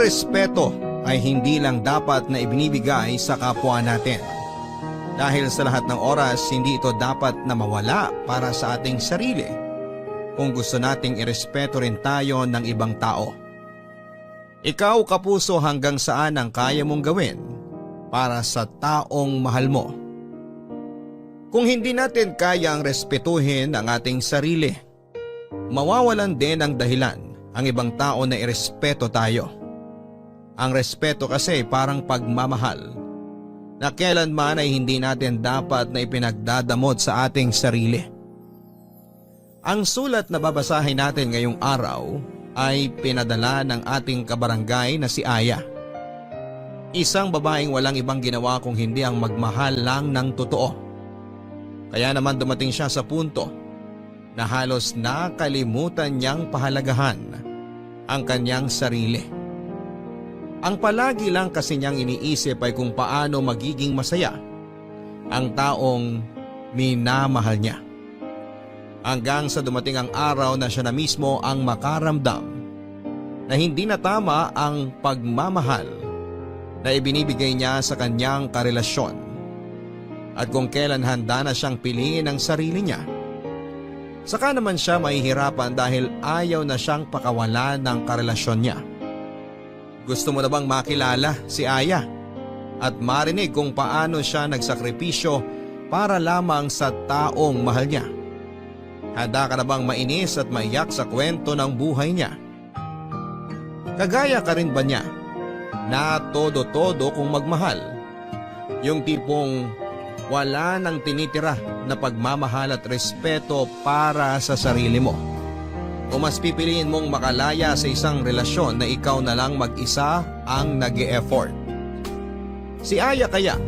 respeto ay hindi lang dapat na ibinibigay sa kapwa natin. Dahil sa lahat ng oras, hindi ito dapat na mawala para sa ating sarili kung gusto nating irespeto rin tayo ng ibang tao. Ikaw, kapuso, hanggang saan ang kaya mong gawin para sa taong mahal mo? Kung hindi natin kayang respetuhin ang ating sarili, mawawalan din ang dahilan ang ibang tao na irespeto tayo. Ang respeto kasi parang pagmamahal na kailanman ay hindi natin dapat na ipinagdadamot sa ating sarili. Ang sulat na babasahin natin ngayong araw ay pinadala ng ating kabarangay na si Aya. Isang babaeng walang ibang ginawa kung hindi ang magmahal lang ng totoo. Kaya naman dumating siya sa punto na halos nakalimutan niyang pahalagahan ang kanyang sarili. Ang palagi lang kasi niyang iniisip ay kung paano magiging masaya ang taong minamahal niya. Hanggang sa dumating ang araw na siya na mismo ang makaramdam na hindi na tama ang pagmamahal na ibinibigay niya sa kanyang karelasyon. At kung kailan handa na siyang piliin ang sarili niya, saka naman siya mahihirapan dahil ayaw na siyang pakawalan ng karelasyon niya. Gusto mo na bang makilala si Aya at marinig kung paano siya nagsakripisyo para lamang sa taong mahal niya? Handa ka na bang mainis at maiyak sa kwento ng buhay niya? Kagaya ka rin ba niya na todo-todo kung magmahal? Yung tipong wala nang tinitira na pagmamahal at respeto para sa sarili mo? O mas pipiliin mong makalaya sa isang relasyon na ikaw na lang mag-isa ang nag-e-effort? Si Aya kaya,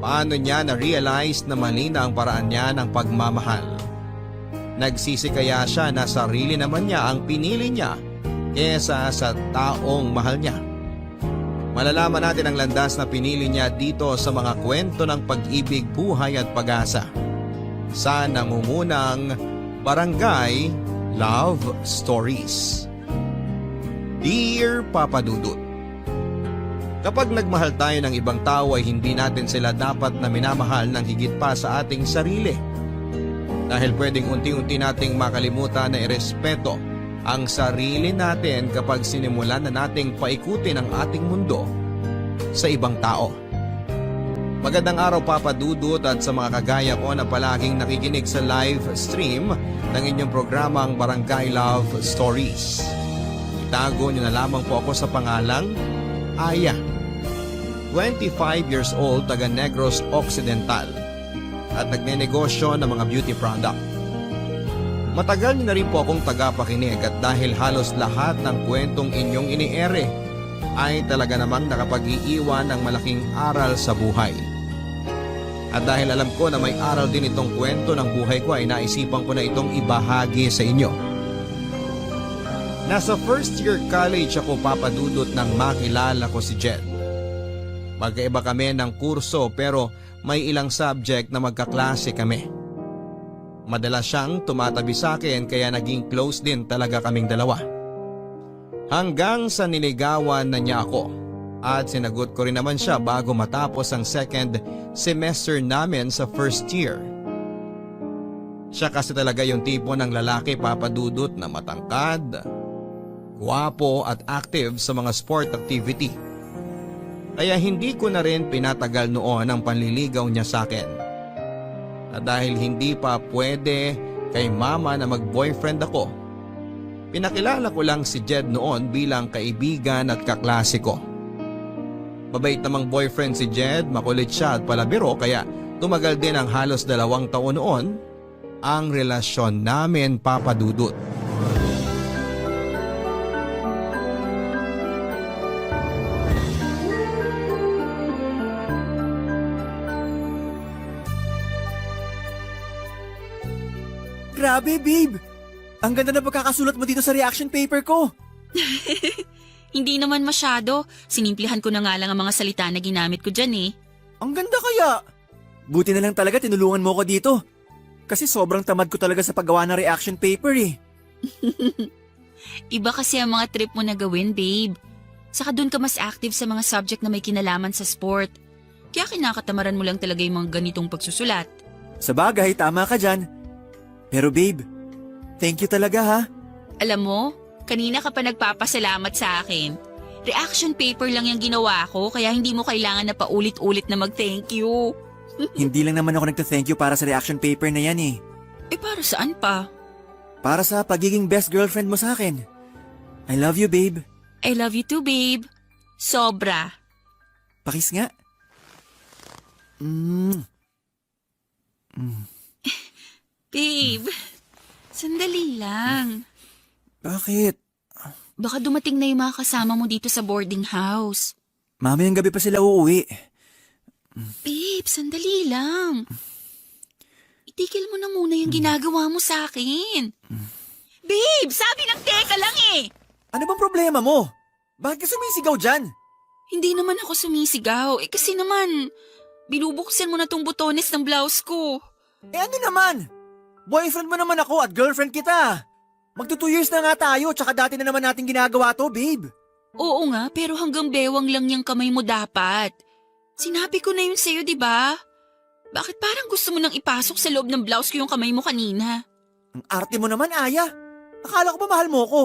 paano niya na-realize na mali na ang paraan niya ng pagmamahal? Nagsisi kaya siya na sarili naman niya ang pinili niya kesa sa taong mahal niya? Malalaman natin ang landas na pinili niya dito sa mga kwento ng pag-ibig, buhay at pag-asa sa nangungunang Barangay Love Stories. Dear Papa Dudut, kapag nagmahal tayo ng ibang tao ay hindi natin sila dapat na minamahal ng higit pa sa ating sarili. Dahil pwedeng unti-unti nating makalimutan na irespeto ang sarili natin kapag sinimulan na nating paikutin ang ating mundo sa ibang tao. Magandang araw, Papa Dudut, at sa mga kagaya ko na palaging nakikinig sa live stream ng inyong programang Barangay Love Stories. Itago niyo na lamang po ako sa pangalang Aya. 25 years old, taga Negros Occidental at nagnenegosyo ng mga beauty product. Matagal niyo na rin po akong tagapakinig at dahil halos lahat ng kwentong inyong iniere ay talaga namang nakapag-iiwan ng malaking aral sa buhay. At dahil alam ko na may aral din itong kwento ng buhay ko ay naisipan ko na itong ibahagi sa inyo. Nasa first year college ako, Papa Dudut, nang makilala ko si Jed. Magkaiba kami ng kurso pero may ilang subject na magkaklase kami. Madalas siyang tumatabi sa akin kaya naging close din talaga kaming dalawa. Hanggang sa niligawan na niya ako. At sinagot ko rin naman siya bago matapos ang second semester namin sa first year. Siya kasi talaga yung tipo ng lalaki, Papa Dudut, na matangkad, gwapo at active sa mga sport activity. Kaya hindi ko na rin pinatagal noon ang panliligaw niya sa akin. At dahil hindi pa pwede kay mama na mag-boyfriend ako, pinakilala ko lang si Jed noon bilang kaibigan at kaklase ko. Mabait namang boyfriend si Jed, makulit siya at palabiro kaya tumagal din ang halos 2 taon noon ang relasyon namin, Papa Dudut. Grabe, babe! Ang ganda na pagkakasulat mo dito sa reaction paper ko. Hindi naman masyado. Sinimplihan ko na nga lang ang mga salita na ginamit ko dyan eh. Ang ganda kaya! Buti na lang talaga tinulungan mo ko dito. Kasi sobrang tamad ko talaga sa paggawa ng reaction paper eh. Iba kasi ang mga trip mo na gawin, babe. Saka doon ka mas active sa mga subject na may kinalaman sa sport. Kaya kinakatamaran mo lang talaga yung mga ganitong pagsusulat. Sa bagay, tama ka dyan. Pero babe, thank you talaga ha. Alam mo, kanina ka pa nagpapasalamat sa akin. Reaction paper lang yung ginawa ko kaya hindi mo kailangan na paulit-ulit na mag-thank you. Hindi lang naman ako nagta-thank you para sa reaction paper na yan eh. Eh para saan pa? Para sa pagiging best girlfriend mo sa akin. I love you, babe. I love you too, babe. Sobra. Pakis nga. Babe, sandali lang. Bakit? Baka dumating na yung mga kasama mo dito sa boarding house. Mamayang gabi pa sila uuwi. Babe, sandali lang. Itigil mo na muna yung ginagawa mo sa akin. Babe, sabi ng teka lang eh. Ano bang problema mo? Bakit ka sumisigaw dyan? Hindi naman ako sumisigaw. Eh kasi naman, binubuksan mo na tong butones ng blouse ko. Eh ano naman? Boyfriend mo naman ako at girlfriend kita. Magto 2 years na nga tayo tsaka dati na naman natin ginagawa to, babe. Oo nga, pero hanggang bewang lang yung kamay mo dapat. Sinabi ko na yun sa'yo, di ba? Bakit parang gusto mo nang ipasok sa loob ng blouse ko yung kamay mo kanina? Ang arte mo naman, Aya. Akala ko ba mahal mo ko?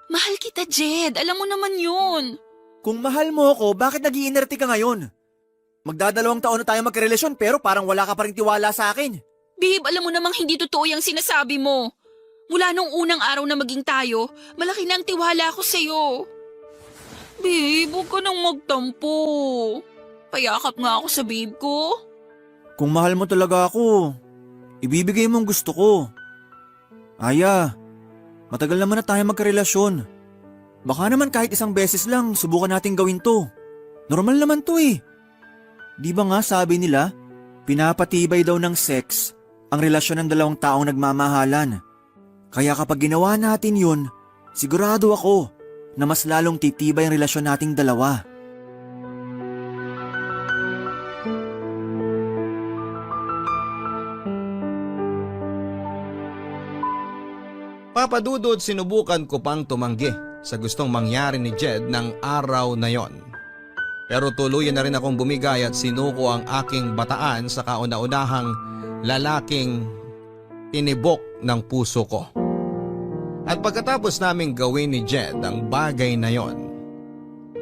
Mahal kita, Jed. Alam mo naman yun. Kung mahal mo ko, bakit nag-iinerte ka ngayon? Magdadalawang taon na tayo magkarelasyon pero parang wala ka pa rin tiwala sa akin. Babe, alam mo namang hindi totoo yung sinasabi mo. Mula nung unang araw na maging tayo, malaki na ang tiwala ko sa'yo. Babe, huwag ka nang magtampo. Payakap nga ako sa babe ko. Kung mahal mo talaga ako, ibibigay mo ang gusto ko. Aya, matagal naman na tayo magkarelasyon. Baka naman kahit isang beses lang subukan natin gawin to. Normal naman to eh. Di ba nga sabi nila, pinapatibay daw ng sex ang relasyon ng dalawang taong nagmamahalan. Kaya kapag ginawa natin yun, sigurado ako na mas lalong titibay ang relasyon nating dalawa. Papadudod, sinubukan ko pang tumanggi sa gustong mangyari ni Jed ng araw na yon. Pero tuluyan na rin akong bumigay at sinuko ang aking bataan sa kauna-unahang lalaking tinibok ng puso ko. At pagkatapos naming gawin ni Jed ang bagay na yon,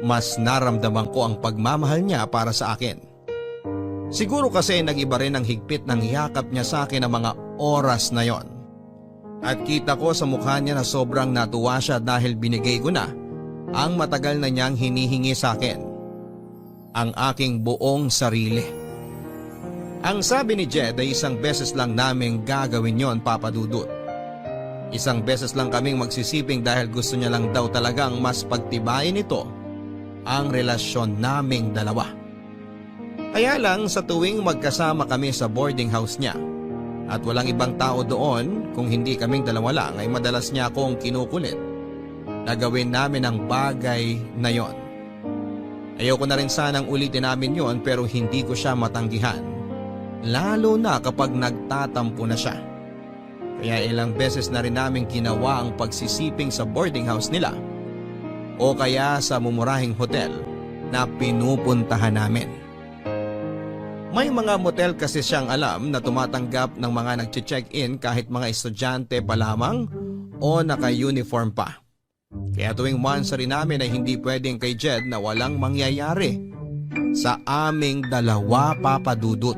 mas naramdaman ko ang pagmamahal niya para sa akin. Siguro kasi nag-iba rin ang higpit ng yakap niya sa akin ng mga oras na yon. At kita ko sa mukha niya na sobrang natuwa siya dahil binigay ko na ang matagal na niyang hinihingi sa akin. Ang aking buong sarili. Ang sabi ni Jed ay isang beses lang naming gagawin yon, Papa Dudut. Isang beses lang kaming magsisiping dahil gusto niya lang daw talagang mas pagtibayin ito ang relasyon naming dalawa. Kaya lang sa tuwing magkasama kami sa boarding house niya at walang ibang tao doon, kung hindi kaming dalawa lang, ay madalas niya akong kinukulit na gawin namin ang bagay na yon. Ayoko na rin sanang ulitin namin yon pero hindi ko siya matanggihan. Lalo na kapag nagtatampo na siya. Kaya ilang beses na rin namin ginawa ang pagsisiping sa boarding house nila o kaya sa mumurahing hotel na pinupuntahan namin. May mga motel kasi siyang alam na tumatanggap ng mga nag-check-in kahit mga estudyante pa lamang o naka-uniform pa. Kaya tuwing once rin namin ay hindi pwedeng kay Jed na walang mangyayari sa aming dalawa, Papa Dudut.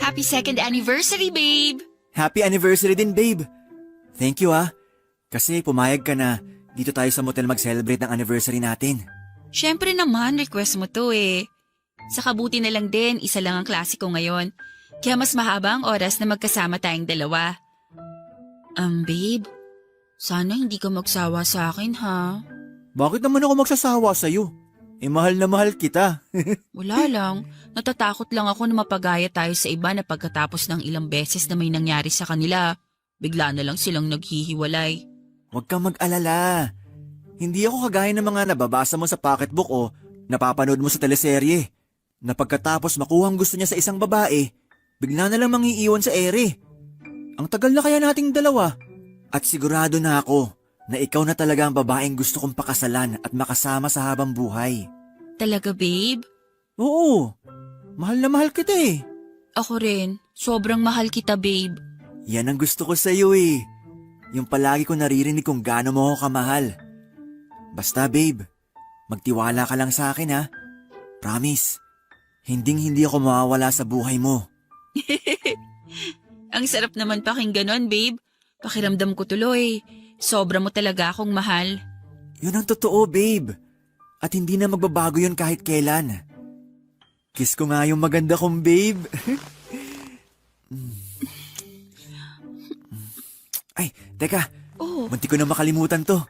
Happy second anniversary, babe! Happy anniversary din, babe. Thank you kasi pumayag ka na dito tayo sa motel mag-celebrate ng anniversary natin. Syempre naman, request mo to eh. Sa kabuti na lang din, isa lang ang klase ko ngayon. Kaya mas mahaba ang oras na magkasama tayong dalawa. Babe, sana hindi ka magsawa sa akin ha. Bakit naman ako magsasawa sa'yo? Mahal na mahal kita. Wala lang, natatakot lang ako na mapagaya tayo sa iba na pagkatapos ng ilang beses na may nangyari sa kanila, bigla na lang silang naghihiwalay. Huwag kang mag-alala. Hindi ako kagaya ng mga nababasa mo sa pocketbook o napapanood mo sa teleserye. Na pagkatapos makuha ang gusto niya sa isang babae, bigla na lang mangiiwan sa ere. Ang tagal na kaya nating dalawa. At sigurado na ako na ikaw na talaga ang babaeng gusto kong pakasalan at makasama sa habang buhay. Talaga, babe? Oo, mahal na mahal kita eh. Ako rin. Sobrang mahal kita, babe. Yan ang gusto ko sa'yo eh. Yung palagi ko naririnig kung gaano mo ako kamahal. Basta babe, magtiwala ka lang sa akin ha. Promise, hindi ako mawawala sa buhay mo. Ang sarap naman pakinggan nun, babe. Pakiramdam ko tuloy. Sobra mo talaga akong mahal. Yun ang totoo babe. At hindi na magbabago yun kahit kailan. Kiss ko nga yung maganda kong babe. Ay, teka. Oh, Munti ko na makalimutan to.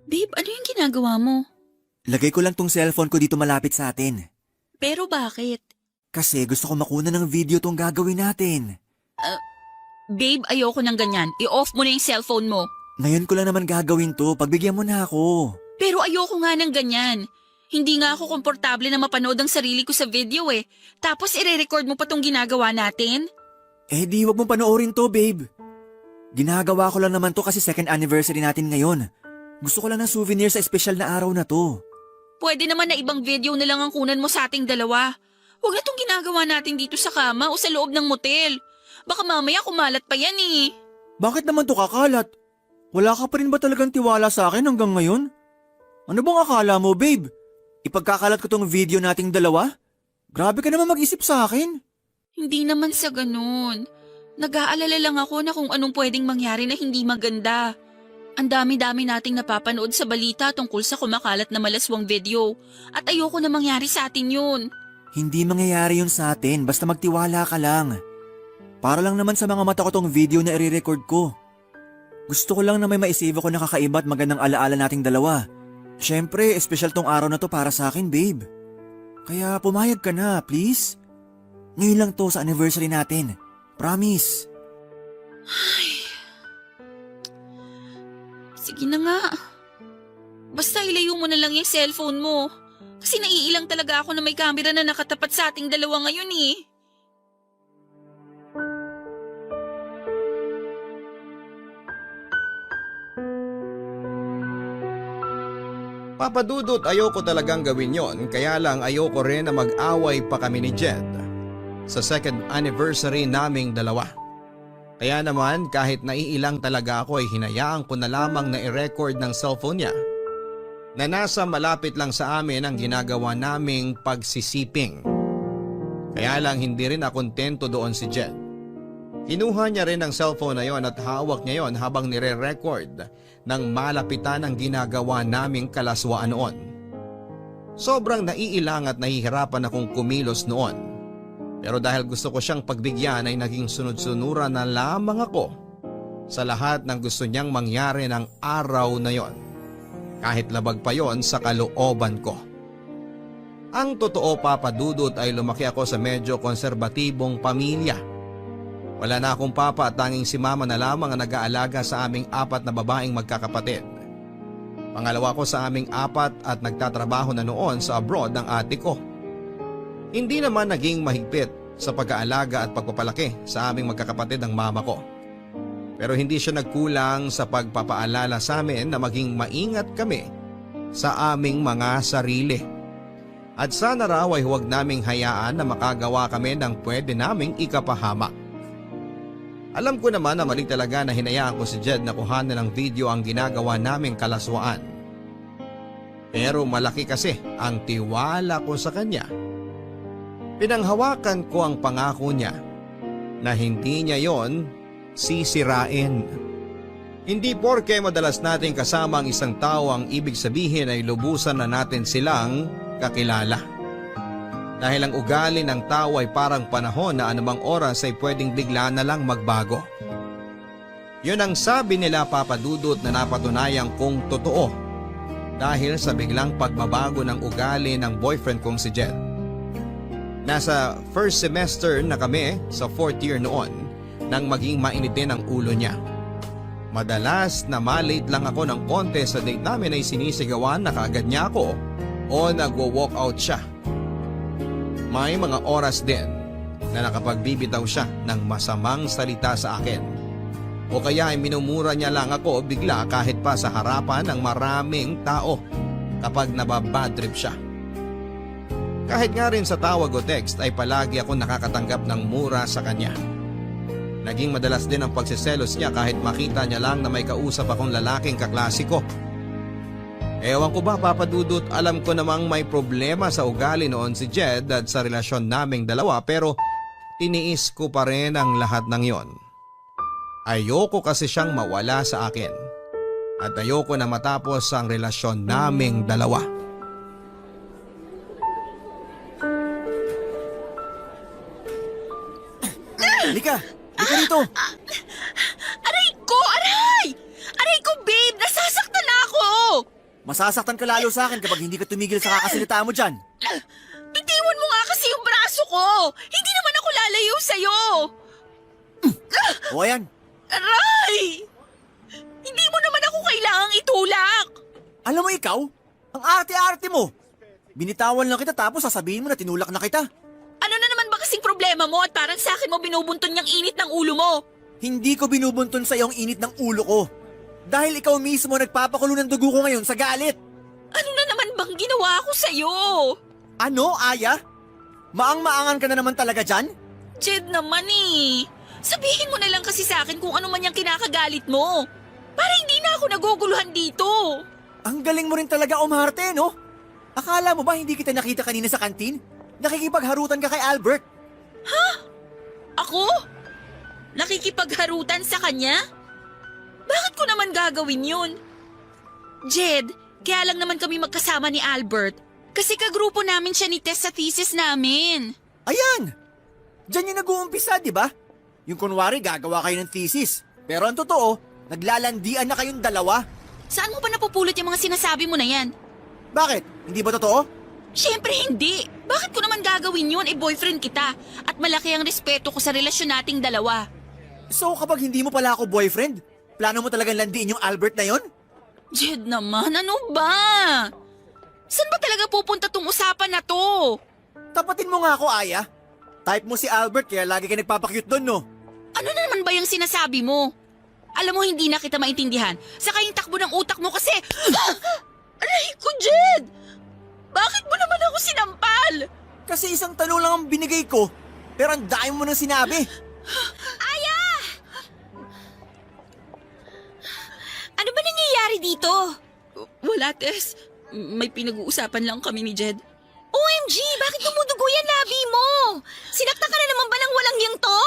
babe, ano yung ginagawa mo? Lagay ko lang tong cellphone ko dito malapit sa atin. Pero bakit? Kasi gusto ko makuna ng video tong gagawin natin. Babe, ayoko ng ganyan. I-off mo na yung cellphone mo. Ngayon ko lang naman gagawin to. Pagbigyan mo na ako. Pero ayoko nga ng ganyan. Hindi nga ako komportable na mapanood ang sarili ko sa video eh. Tapos ire-record mo pa tong ginagawa natin? Eh di wag mong panoorin to, babe. Ginagawa ko lang naman to kasi second anniversary natin ngayon. Gusto ko lang ng souvenir sa espesyal na araw na to. Pwede naman na ibang video na lang ang kunan mo sa ating dalawa. Huwag na tong ginagawa natin dito sa kama o sa loob ng motel. Baka mamaya kumalat pa yan eh. Bakit naman to kakalat? Wala ka pa rin ba talagang tiwala sa akin hanggang ngayon? Ano bang akala mo, babe? Ipagkakalat ko tong video nating dalawa? Grabe ka naman mag-isip sa akin. Hindi naman sa ganun. Nag-aalala lang ako na kung anong pwedeng mangyari na hindi maganda. Ang dami-dami nating napapanood sa balita tungkol sa kumakalat na malaswang video at ayoko na mangyari sa atin yun. Hindi mangyayari yun sa atin, basta magtiwala ka lang. Para lang naman sa mga mata ko tong video na i-record ko. Gusto ko lang na may maisave ako na kakaiba at magandang alaala nating dalawa. Siyempre, espesyal tong araw na to para sa akin, babe. Kaya pumayag ka na, please. Ngayon lang to sa anniversary natin. Promise. Sige na nga. Basta ilayo mo na lang yung cellphone mo. Kasi naiilang talaga ako na may camera na nakatapat sa ating dalawa ngayon eh. Papadudot, ayoko talagang gawin yon, kaya lang ayoko rin na mag-away pa kami ni Jed sa second anniversary naming dalawa. Kaya naman kahit naiilang talaga ako ay hinayaan ko na lamang na i-record ng cellphone niya na nasa malapit lang sa amin ang ginagawa naming pagsisiping. Kaya lang hindi rin nakontento doon si Jed. Kinuha niya rin ang cellphone na yon at hawak niya yon habang nire-record ng malapitan ang ginagawa naming kalaswaan noon. Sobrang naiilang at nahihirapan akong kumilos noon. Pero dahil gusto ko siyang pagbigyan ay naging sunod-sunuran na lamang ako sa lahat ng gusto niyang mangyari ng araw na yon. Kahit labag pa yon sa kalooban ko. Ang totoo, Papa Dudut, ay lumaki ako sa medyo konserbatibong pamilya. Wala na akong papa at tanging si mama na lamang ang nag-aalaga sa aming 4 na babaeng magkakapatid. Pangalawa ko sa aming 4 at nagtatrabaho na noon sa abroad ng ate ko. Hindi naman naging mahigpit sa pag-aalaga at pagpapalaki sa aming magkakapatid ang mama ko. Pero hindi siya nagkulang sa pagpapaalala sa amin na maging maingat kami sa aming mga sarili. At sana raw ay huwag naming hayaan na makagawa kami ng pwede naming ikapahamak. Alam ko naman na mali talaga na hinayaan ko si Jed na kuhanan ng video ang ginagawa naming kalaswaan. Pero malaki kasi ang tiwala ko sa kanya. Pinanghawakan ko ang pangako niya na hindi niya yon sisirain. Hindi porke madalas nating kasama ang isang tao ang ibig sabihin ay lubusan na natin silang kakilala. Dahil ang ugali ng tao ay parang panahon na anumang oras ay pwedeng bigla na lang magbago. Yun ang sabi nila, Papa Dudut, na napatunayan kong totoo dahil sa biglang pagbabago ng ugali ng boyfriend kong si Jed. Nasa first semester na kami sa 4th year noon nang maging mainitin ang ulo niya. Madalas na malate lang ako ng konti sa date namin ay sinisigawan na kaagad niya ako o nagwo-walk out siya. May mga oras din na nakapagbibitaw siya ng masamang salita sa akin. O kaya ay minumura niya lang ako bigla kahit pa sa harapan ng maraming tao kapag nababadtrip siya. Kahit nga rin sa tawag o text ay palagi ako nakakatanggap ng mura sa kanya. Naging madalas din ang pagsiselos niya kahit makita niya lang na may kausap akong lalaking kaklase ko. Ewan ko ba Papa Dudut, alam ko namang may problema sa ugali noon si Jed at sa relasyon naming dalawa pero tiniis ko pa rin ang lahat ng yon. Ayoko kasi siyang mawala sa akin at ayoko na matapos ang relasyon naming dalawa. Halika! Halika dito! Aray ko! Aray! Aray ko, babe! Nasasaktan na ako! Masasaktan ka lalo sa akin kapag hindi ka tumigil sa kakasalita mo dyan. Bitiwan mo nga kasi yung braso ko! Hindi naman ako lalayo sa'yo! O ayan, Aray! Hindi mo naman ako kailangang itulak! alam mo ikaw, ang arte-arte mo. Binitawan lang kita tapos sasabihin mo na tinulak na kita. Ano na naman ba kasing problema mo at parang sa akin mo binubunton niyang init ng ulo mo? Hindi ko binubunton sa iyong init ng ulo ko. Dahil ikaw mismo nagpapakulo ng dugo ko ngayon sa galit. Ano na naman bang ginawa ko sa'yo? Ano, Aya? Maang-maangan ka na naman talaga dyan? Jed naman eh. Sabihin mo na lang kasi sa akin kung ano man yung kinakagalit mo. Para hindi na ako naguguluhan dito. Ang galing mo rin talaga umarte, no? Akala mo ba hindi kita nakita kanina sa kantin? Nakikipagharutan ka kay Albert. Ako? Nakikipagharutan sa kanya? Bakit ko naman gagawin yun? Jed, kaya lang naman kami magkasama ni Albert. Kasi kagrupo namin siya ni Tess sa thesis namin. Ayan! Diyan yung nag-uumpisa, di ba? Yung kunwari gagawa kayo ng thesis. Pero ang totoo, naglalandian na kayong dalawa. Saan mo ba napupulot yung mga sinasabi mo na yan? Bakit? Hindi ba totoo? Siyempre hindi. Bakit ko naman gagawin yun? Boyfriend kita. At malaki ang respeto ko sa relasyon nating dalawa. So kapag hindi mo pala ako boyfriend, plano mo talagang landiin yung Albert na yon? Jed naman, ano ba? Saan ba talaga pupunta tong usapan na to? Tapatin mo nga ako, Aya. Type mo si Albert kaya lagi ka nagpapakyut doon, no? Ano na naman ba yung sinasabi mo? Alam mo, hindi na kita maintindihan. Saka yung takbo ng utak mo kasi... Aray ko, Jed! Bakit mo naman ako sinampal? Kasi isang tanong lang ang binigay ko, pero ang dami mo nang sinabi. Aya! Ano ba nangyayari dito? Wala, Tess. May pinag-uusapan lang kami ni Jed. OMG! Bakit dumudugo yan labi mo? Sinaktan ka na naman ba ng walang yang to?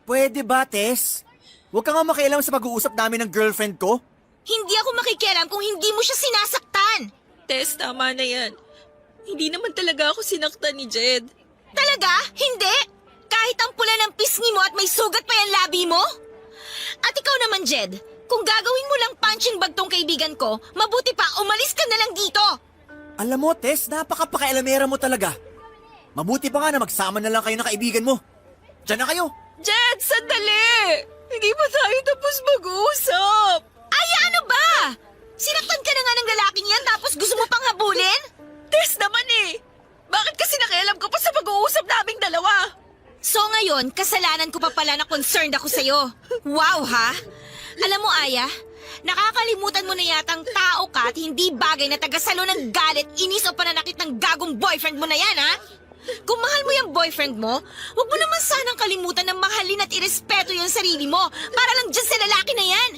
Pwede ba, Tess? Huwag ka nga makialam sa pag-uusap namin ng girlfriend ko. Hindi ako makikialam kung hindi mo siya sinasaktan. Tess, tama na yan. Hindi naman talaga ako sinaktan ni Jed. Talaga? Hindi? Kahit ang pula ng pisngi mo at may sugat pa yan labi mo? At ikaw naman, Jed, kung gagawin mo lang punching bag tong kaibigan ko, mabuti pa umalis ka na lang dito. Alam mo, Tess, napaka-pakialamera mo talaga. Mabuti pa nga na magsama na lang kayo ng kaibigan mo. Diyan na kayo. Jed, sandali! Hindi pa tayo tapos mag-uusap. Ay, ano ba? Sinaktan ka na nga ng lalaking yan tapos gusto mo pang habulin? Tess naman eh! Bakit kasi nakialam ka pa sa pag-uusap naming dalawa? So ngayon, kasalanan ko pa pala na concerned ako sa'yo. Wow ha? Alam mo, Aya, nakakalimutan mo na yatang tao ka at hindi bagay na tagasalo ng galit, inis o pananakit ng gagong boyfriend mo na yan, ha? Kung mahal mo yung boyfriend mo, huwag mo naman sanang kalimutan na mahalin at irespeto yung sarili mo para lang dyan sa lalaki na yan.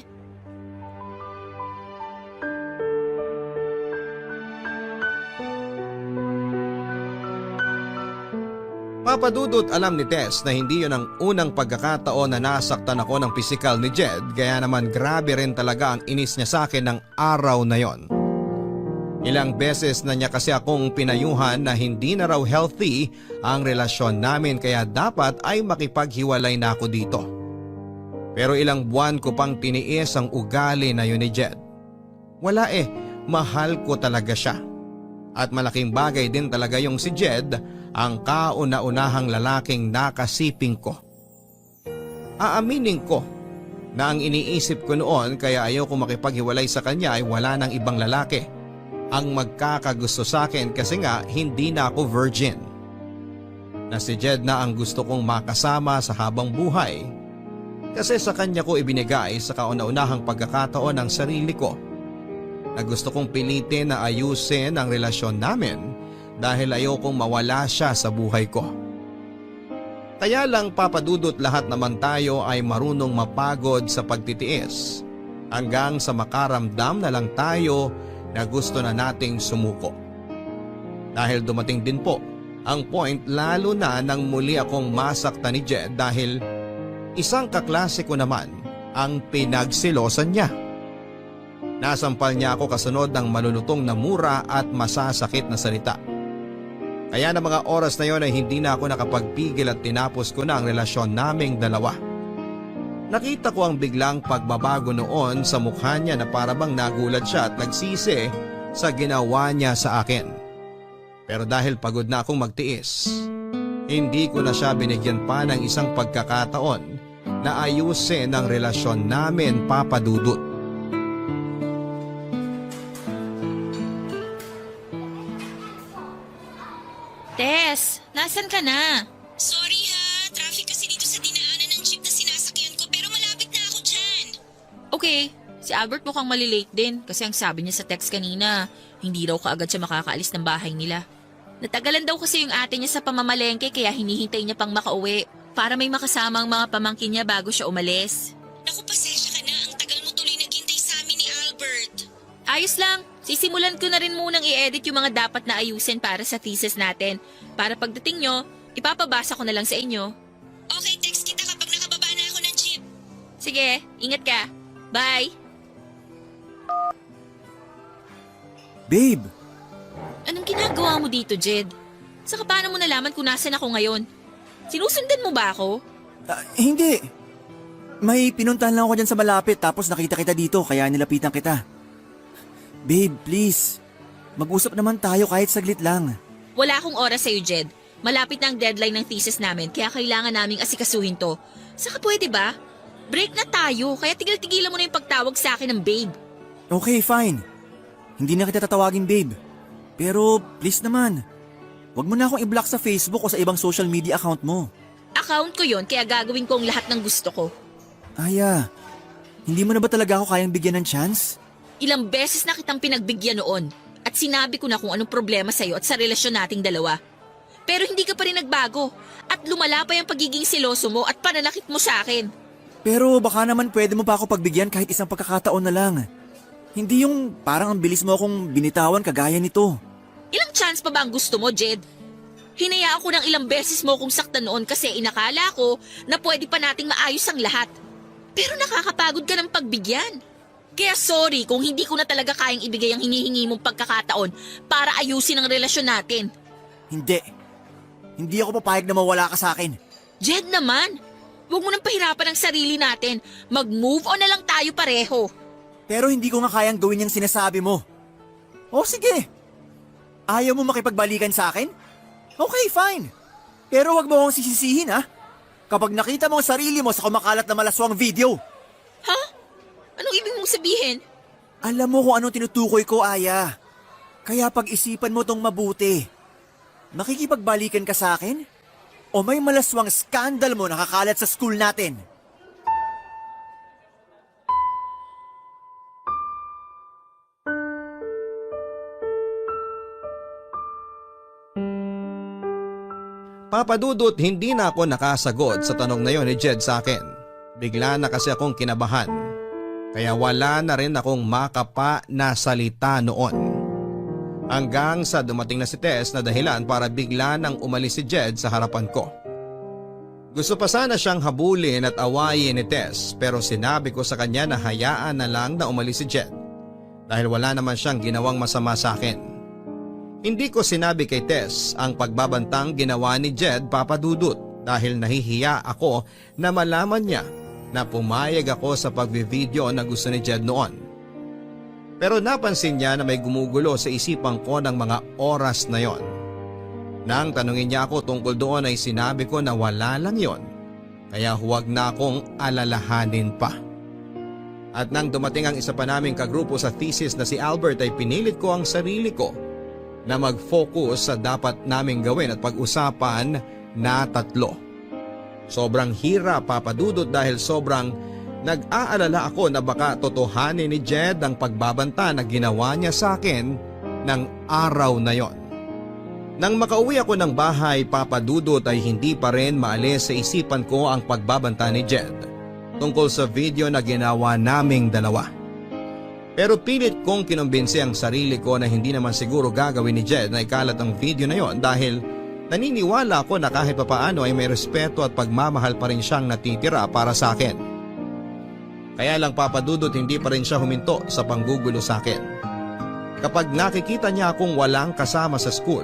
Papadudot alam ni Tess na hindi yun ang unang pagkakataon na nasaktan ako ng pisikal ni Jed, kaya naman grabe rin talaga ang inis niya sa akin ng araw na yon. Ilang beses na niya kasi akong pinayuhan na hindi na raw healthy ang relasyon namin kaya dapat ay makipaghiwalay na ako dito. Pero ilang buwan ko pang tiniis ang ugali na yun ni Jed. Wala mahal ko talaga siya. At malaking bagay din talaga yung si Jed, ang kauna-unahang lalaking nakasiping ko. Aaminin ko na ang iniisip ko noon kaya ayaw ko makipaghiwalay sa kanya ay wala ng ibang lalaki ang magkakagusto sa akin kasi nga hindi na ako virgin. Na si Jed na ang gusto kong makasama sa habang buhay Kasi sa kanya ko ibinigay sa kauna-unahang pagkakataon ng sarili ko na gusto kong pilitin na ayusin ang relasyon namin dahil ayokong mawala siya sa buhay ko. Kaya lang papadudot lahat naman tayo ay marunong mapagod sa pagtitiis hanggang sa makaramdam na lang tayo na gusto na nating sumuko. Dahil dumating din po ang point lalo na nang muli akong masaktan ni Jed dahil isang kaklase ko naman ang pinagsilosan niya. Nasampal niya ako kasunod ng malulutong na mura at masasakit na salita. Kaya na mga oras na yon ay hindi na ako nakapagpigil at tinapos ko na ang relasyon naming dalawa. Nakita ko ang biglang pagbabago noon sa mukha niya na parabang nagulat siya at nagsisi sa ginawa niya sa akin. Pero dahil pagod na akong magtiis, hindi ko na siya binigyan pa ng isang pagkakataon na ayusin ang relasyon namin, Papa Dudut. Tess, nasan ka na? Sorry ha, traffic kasi dito sa dinaanan ng jeep na sinasakyan ko pero malapit na ako dyan. Okay, si Albert mukhang malilate din kasi ang sabi niya sa text kanina, hindi raw kaagad siya makakaalis ng bahay nila. Natagalan daw kasi yung ate niya sa pamamalengke kaya hinihintay niya pang makauwi para may makasama ang mga pamangkin niya bago siya umalis. Naku, pasensya ka na, ang tagal mo tuloy naghintay sa amin ni Albert. Ayos lang, sisimulan ko na rin munang i-edit yung mga dapat na ayusin para sa thesis natin. Para pagdating nyo, ipapabasa ko na lang sa inyo. Okay, text kita kapag nakababa na ako ng jeep. Sige, ingat ka. Bye! Babe, Anong ginagawa mo dito, Jed? Saka paano mo nalaman kung nasan ako ngayon? Sinusundan mo ba ako? hindi. May pinuntahan lang ako dyan sa malapit tapos nakita kita dito kaya nilapitan kita. Babe, please. Mag-usap naman tayo kahit saglit lang. Wala akong oras sa'yo, Jed. Malapit na ang deadline ng thesis namin kaya kailangan naming asikasuhin to. Saka pwede ba? Break na tayo kaya tigil-tigilan mo na yung pagtawag sa akin ng babe. Okay, fine. Hindi na kita tatawagin, babe. Pero please naman, wag mo na akong i-block sa Facebook o sa ibang social media account mo. Account ko yon kaya gagawin ko ang lahat ng gusto ko. Aya, hindi mo na ba talaga ako kayang bigyan ng chance? Ilang beses na kitang pinagbigyan noon at sinabi ko na kung anong problema sa'yo at sa relasyon nating dalawa. Pero hindi ka pa rin nagbago at lumala pa yung pagiging siloso mo at pananakit mo sa akin. Pero baka naman pwede mo pa ako pagbigyan kahit isang pagkakataon na lang. Hindi yung parang ang bilis mo akong binitawan kagaya nito. Ilang chance pa ba ang gusto mo, Jed? Hinayaan ko ng ilang beses mo kung saktan noon kasi inakala ko na pwede pa nating maayos ang lahat. Pero nakakapagod ka ng pagbigyan. Kaya sorry kung hindi ko na talaga kayang ibigay ang hinihingi mong pagkakataon para ayusin ang relasyon natin. Hindi. Hindi ako papayag na mawala ka sa akin. Jed naman, huwag mo nang pahirapan ang sarili natin. Mag-move on na lang tayo pareho. Pero hindi ko nga kayang gawin yung sinasabi mo. O sige. Ayaw mo makipagbalikan sa akin? Okay, fine. Pero wag mo akong sisisihin ha. Kapag nakita mo ang sarili mo sa kumakalat na malaswang video. Ha? Anong ibig mong sabihin? Alam mo kung anong tinutukoy ko, Aya. Kaya pag-isipan mo tong mabuti. Makikipagbalikan ka sa akin? O may malaswang skandal mo nakakalat sa school natin? Papa Dudut, hindi na ako nakasagot sa tanong na yon ni Jed sa akin. Bigla na kasi akong kinabahan. Kaya wala na rin akong makapa na salita noon. Hanggang sa dumating na si Tess na dahilan para bigla nang umalis si Jed sa harapan ko. Gusto pa sana siyang habulin at awayin ni Tess pero sinabi ko sa kanya na hayaan na lang na umalis si Jed. Dahil wala naman siyang ginawang masama sa akin. Hindi ko sinabi kay Tess ang pagbabantang ginawa ni Jed, Papa Dudut, dahil nahihiya ako na malaman niya na pumayag ako sa pagbivideo na gusto ni Jed noon. Pero napansin niya na may gumugulo sa isipan ko ng mga oras na yon. Nang tanungin niya ako tungkol doon ay sinabi ko na wala lang yon, kaya huwag na akong alalahanin pa. At nang dumating ang isa pa naming kagrupo sa thesis na si Albert ay pinilit ko ang sarili ko na mag-focus sa dapat naming gawin at pag-usapan na tatlo. Sobrang hirap, Papa Dudut, dahil sobrang nag-aalala ako na baka totohanin ni Jed ang pagbabanta na ginawa niya sa akin ng araw na yon. Nang makauwi ako ng bahay, Papa Dudut, ay hindi pa rin maalis sa isipan ko ang pagbabanta ni Jed tungkol sa video na ginawa naming dalawa. Pero pilit kong kinumbinsi ang sarili ko na hindi naman siguro gagawin ni Jed na ikalat ang video na yon dahil naniniwala ako na kahit papaano ay may respeto at pagmamahal pa rin siyang natitira para sa akin. Kaya lang, Papa Dudut, hindi pa rin siya huminto sa panggugulo sa akin. Kapag nakikita niya akong walang kasama sa school,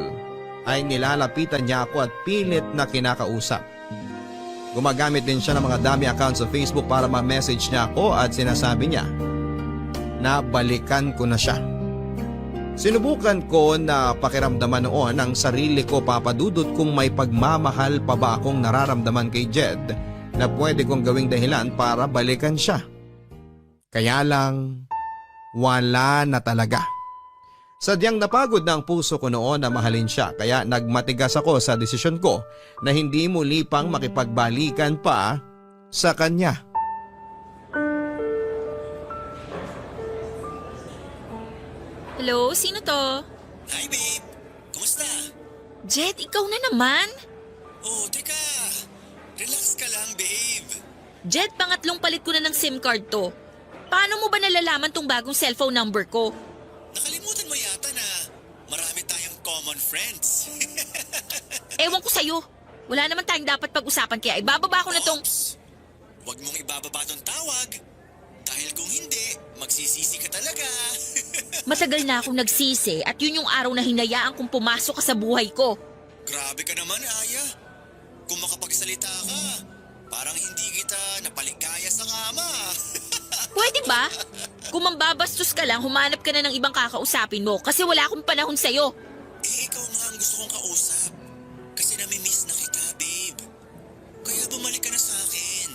ay nilalapitan niya ako at pilit na kinakausap. Gumagamit din siya ng mga dami accounts sa Facebook para ma-message niya ako at sinasabi niya na balikan ko na siya. Sinubukan ko na pakiramdaman noon ang sarili ko, Papa Dudut, kung may pagmamahal pa ba akong nararamdaman kay Jed na pwede kong gawing dahilan para balikan siya. Kaya lang, wala na talaga. Sadyang napagod na ang puso ko noon na mahalin siya, kaya nagmatigas ako sa desisyon ko na hindi muli pang makipagbalikan pa sa kanya. Hello, sino to? Hi babe, kumusta? Jed, ikaw na naman? Oh, teka, relax ka lang babe. Jed, pangatlong palit ko na ng SIM card to. Paano mo ba nalalaman tong bagong cellphone number ko? Nakalimutan mo yata na marami tayong common friends. Ewan ko sa'yo. Wala naman tayong dapat pag-usapan kaya ibababa ko na tong... Oops, wag mong ibababa tong tawag. Dahil kung hindi, magsisisi ka talaga. Matagal na akong nagsisi at yun yung araw na hinayaan kong pumasok ka sa buhay ko. Grabe ka naman, Aya. Kung makapagsalita ka, parang hindi kita napaligaya sa kama. Pwede ba? Kung mambabastos ka lang, humanap ka na ng ibang kakausapin mo kasi wala akong panahon sa'yo. Ikaw nga ang gusto kong kausap. Kasi nami-miss na kita, babe. Kaya bumalik ka na sa akin.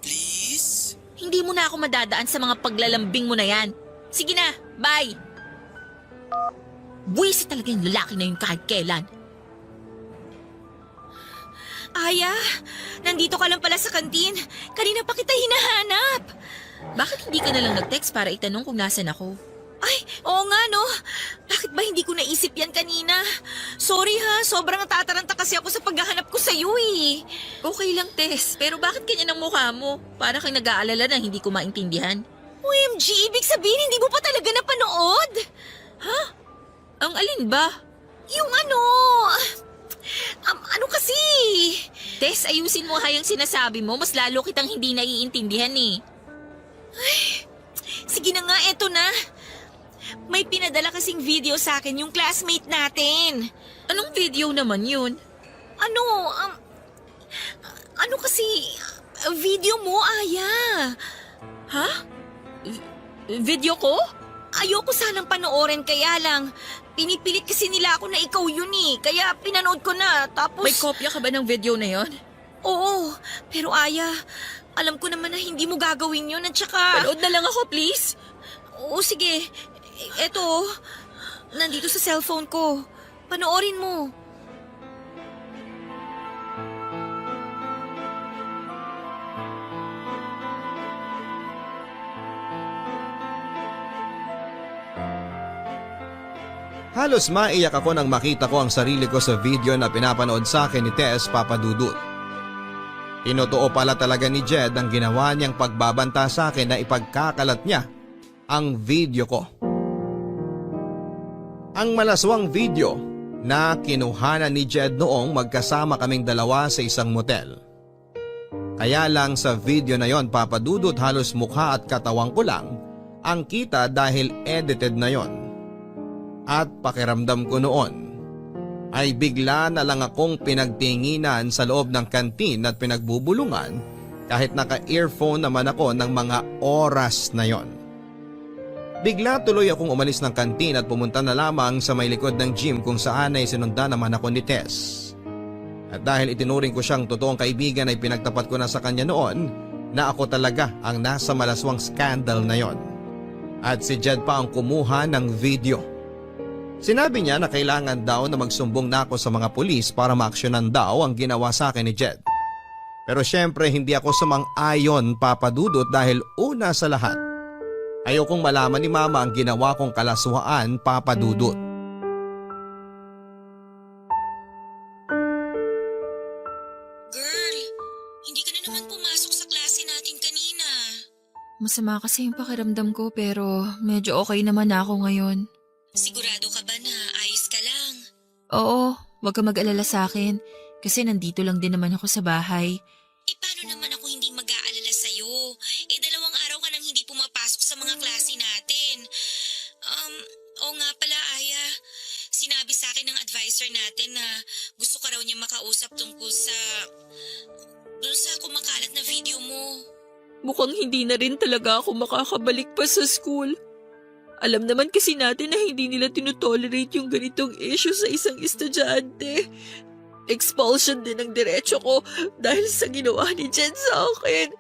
Please? Hindi mo na ako madadaan sa mga paglalambing mo na yan. Sige na, bye! Buwisit talaga yung lalaki na yun kahit kailan. Aya, nandito ka lang pala sa kantin. Kanina pa kita hinahanap. Bakit hindi ka na lang nag-text para itanong kung nasan ako? Ay, oo nga no. Bakit ba hindi ko naisip yan kanina? Sorry ha, sobrang natataranta kasi ako sa paghahanap ko sa'yo eh. Okay lang, Tess. Pero bakit ganyan ang mukha mo? Para kang nag-aalala na hindi ko maintindihan. OMG, ibig sabihin hindi mo pa talaga napanood? Ha? Ang alin ba? Yung ano... ano kasi? Tess, ayusin mo hayang sinasabi mo. Mas lalo kitang hindi naiintindihan eh. Ay, sige na nga, eto na. May pinadala kasing video sa akin yung classmate natin. Anong video naman yun? Ano kasi, video mo, Aya. Ha? Video ko? Ayoko sanang panoorin, kaya lang, pinipilit kasi nila ako na ikaw yun eh. Kaya pinanood ko na, tapos... May kopya ka ba ng video na yon? Oo, pero Aya, alam ko naman na hindi mo gagawin yun at saka... Panood na lang ako, please. Oo, sige. Eto, nandito sa cellphone ko. Panoorin mo. Halos maiyak ako nang makita ko ang sarili ko sa video na pinapanood sa akin ni Tess, Papa Dudut. Tinotoo pala talaga ni Jed ang ginawa niyang pagbabanta sa akin na ipagkakalat niya ang video ko. Ang malaswang video na kinuhanan ni Jed noong magkasama kaming dalawa sa isang motel. Kaya lang sa video na yon, Papa Dudut, halos mukha at katawang ko lang ang kita dahil edited na yon. At pakiramdam ko noon ay bigla na lang akong pinagtinginan sa loob ng kantin at pinagbubulungan kahit naka-earphone naman ako ng mga oras na yon. Bigla tuloy akong umalis ng kantin at pumunta na lamang sa may likod ng gym kung saan ay sinundan naman ako ni Tess. At dahil itinuring ko siyang totoong kaibigan ay pinagtapat ko na sa kanya noon na ako talaga ang nasa malaswang scandal na yon. At si Jed pa ang kumuha ng video. Sinabi niya na kailangan daw na magsumbong na ako sa mga pulis para maaksyonan daw ang ginawa sa akin ni Jed. Pero syempre hindi ako sumang-ayon, Papa Dudut, dahil una sa lahat, ayokong malaman ni Mama ang ginawa kong kalaswaan, Papa Dudut. Girl, hindi ka na naman pumasok sa klase natin kanina. Masama kasi yung pakiramdam ko pero medyo okay naman na ako ngayon. Sigurado ka ba na ayos ka lang? Oo, wag ka mag-alala sa akin kasi nandito lang din naman ako sa bahay. Paano naman ako hindi mag-aalala sa'yo? 2 araw ka nang hindi pumapasok sa mga klase natin. Oo nga pala, Aya. Sinabi sa akin ng advisor natin na gusto ka raw niya makausap tungkol doon sa kumakalat na video mo. Mukhang hindi na rin talaga ako makakabalik pa sa school. Alam naman kasi natin na hindi nila tinotolerate yung ganitong issue sa isang estudyante. Expulsion din ang diretso ko dahil sa ginawa ni Jen sa akin.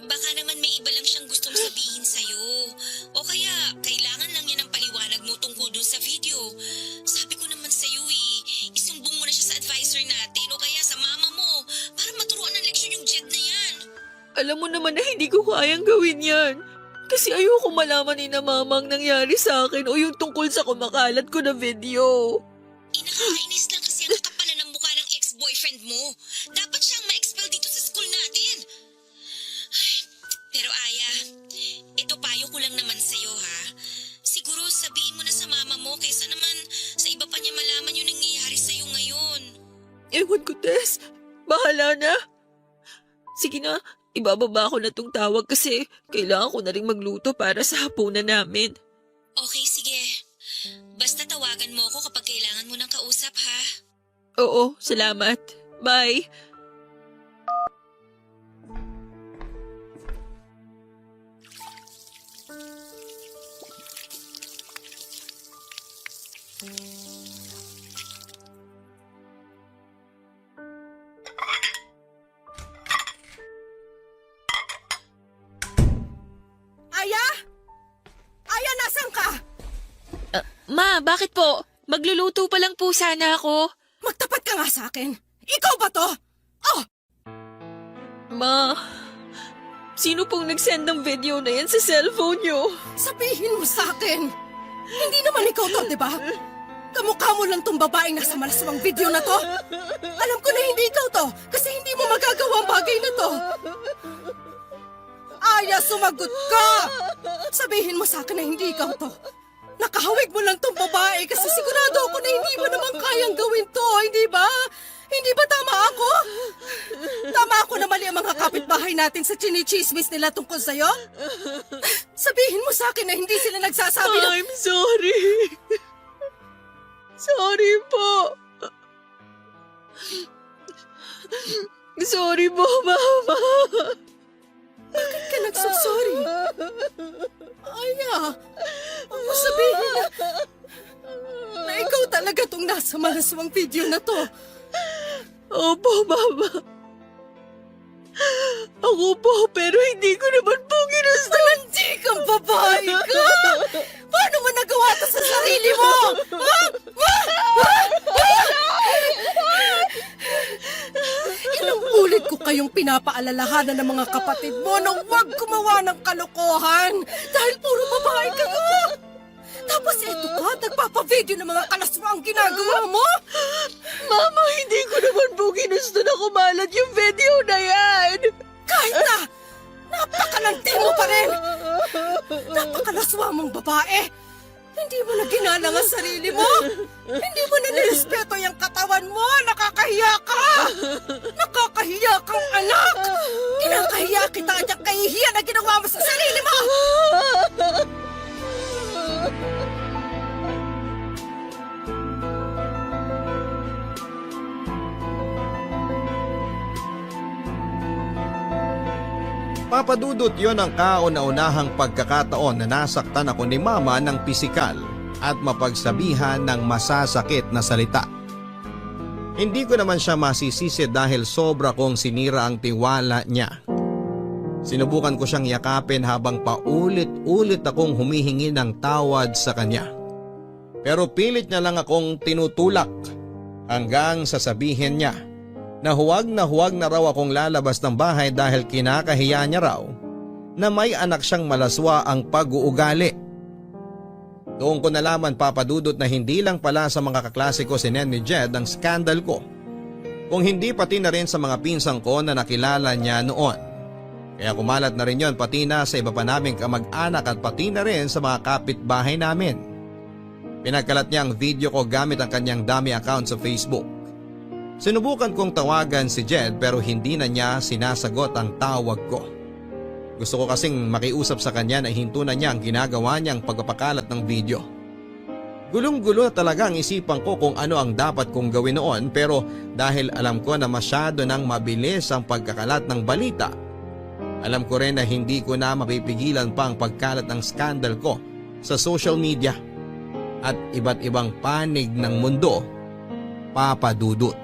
Baka naman may iba lang siyang gustong sabihin sa'yo. O kaya, kailangan lang niya ng paliwanag mo tungkol dun sa video. Sabi ko naman sa'yo isumbong mo na siya sa advisor natin o kaya sa mama mo para maturuan ng leksyon yung Jed na yan. Alam mo naman na hindi ko kayang gawin yan. Kasi ayoko malaman ni na mama ang nangyari sa akin o yung tungkol sa kumakalat ko na video. Nakakainis lang kasi ang kakapalan ng mukha ng ex-boyfriend mo. Dapat siyang ma-expel dito sa school natin. Ay, pero Aya, ito payo ko lang naman sa'yo ha. Siguro sabihin mo na sa mama mo kaysa naman sa iba pa niya malaman yung nangyayari sa'yo ngayon. Ewan ko, Tess. Bahala na. Sige na, ibababa ko na tong tawag kasi kailangan ko na rin magluto para sa hapunan namin. Okay, sige. Basta tawagan mo ako kapag kailangan mo ng kausap ha. Oo, salamat. Bye. Aya? Aya, nasan ka? Ma, bakit po? Magluluto pa lang po sana ako. Magtapat ka nga sa akin. Ikaw ba to? Oh, Ma, sino pong nag-send ng video na yan sa cellphone nyo? sabihin mo sa akin. Hindi naman ikaw to, di ba? Kamukha mo lang tong babaeng nasa malaswang video na to. Alam ko na hindi ikaw to kasi hindi mo magagawa ang bagay na to. Aya, sumagot ka! Sabihin mo sa akin na hindi ikaw to. Nakahawig mo lang tong babae kasi sigurado ako na hindi mo naman kayang gawin to, hindi ba? Hindi ba tama ako? Tama ako na mali ang mga kapitbahay natin sa chinichismis nila tungkol sa'yo? Sabihin mo sa akin na hindi sila nagsasabi ng... I'm sorry. Sorry po. Sorry po, Mama. Bakit ka nagsasorry? Aya, ako sabihin na ikaw talaga tong nasa malaswang video na to. Opo, Mama. Ako po, pero hindi ko naman po ginusto. Malandi kang babae ka! Paano mo nagawa to sa sarili mo? Ilang ulit ko kayong pinapaalalahanan ng mga kapatid mo na huwag gumawa ng kalokohan dahil puro babae kayo. Tapos eto ka, nagpapavideo ng mga kalaswang ginagawa mo? Mama, hindi ko naman po ginusto na kumalat yung video na yan. Kahit na, napakalandi mo pa rin. Napakalaswa mong babae. Hindi mo na ginalang ang sarili mo. Hindi mo na nirespeto yung katawan mo. Nakakahiya ka. Nakakahiya kang anak. Kinakahiya kita at yung kahihiyan na ginawa mo sa sarili mo. Papa Dudut, yon ang kauna-unahang pagkakataon na nasaktan ako ni Mama ng pisikal at mapagsabihan ng masasakit na salita. Hindi ko naman siya masisisi dahil sobra kong sinira ang tiwala niya. Sinubukan ko siyang yakapin habang paulit-ulit akong humihingi ng tawad sa kanya. Pero pilit niya lang akong tinutulak hanggang sasabihin niya na huwag na raw akong lalabas ng bahay dahil kinakahiya niya raw na may anak siyang malaswa ang pag-uugali. Doon ko nalaman, Papa Dudut, na hindi lang pala sa mga kaklase ko si Nen ni Jed ang skandal ko, kung hindi pati na rin sa mga pinsang ko na nakilala niya noon. Kaya kumalat na rin yon pati na sa iba pa naming kamag-anak at pati na rin sa mga kapitbahay namin. Pinagkalat niya ang video ko gamit ang kanyang dummy account sa Facebook. Sinubukan kong tawagan si Jed pero hindi na niya sinasagot ang tawag ko. Gusto ko kasing makiusap sa kanya na hinto na niya ang ginagawa niyang pagpapakalat ng video. Gulong-gulo talaga ang isipan ko kung ano ang dapat kong gawin noon, pero dahil alam ko na masyado nang mabilis ang pagkakalat ng balita, alam ko rin na hindi ko na mapipigilan pa ang pagkalat ng skandal ko sa social media at iba't ibang panig ng mundo, Papa Dudut.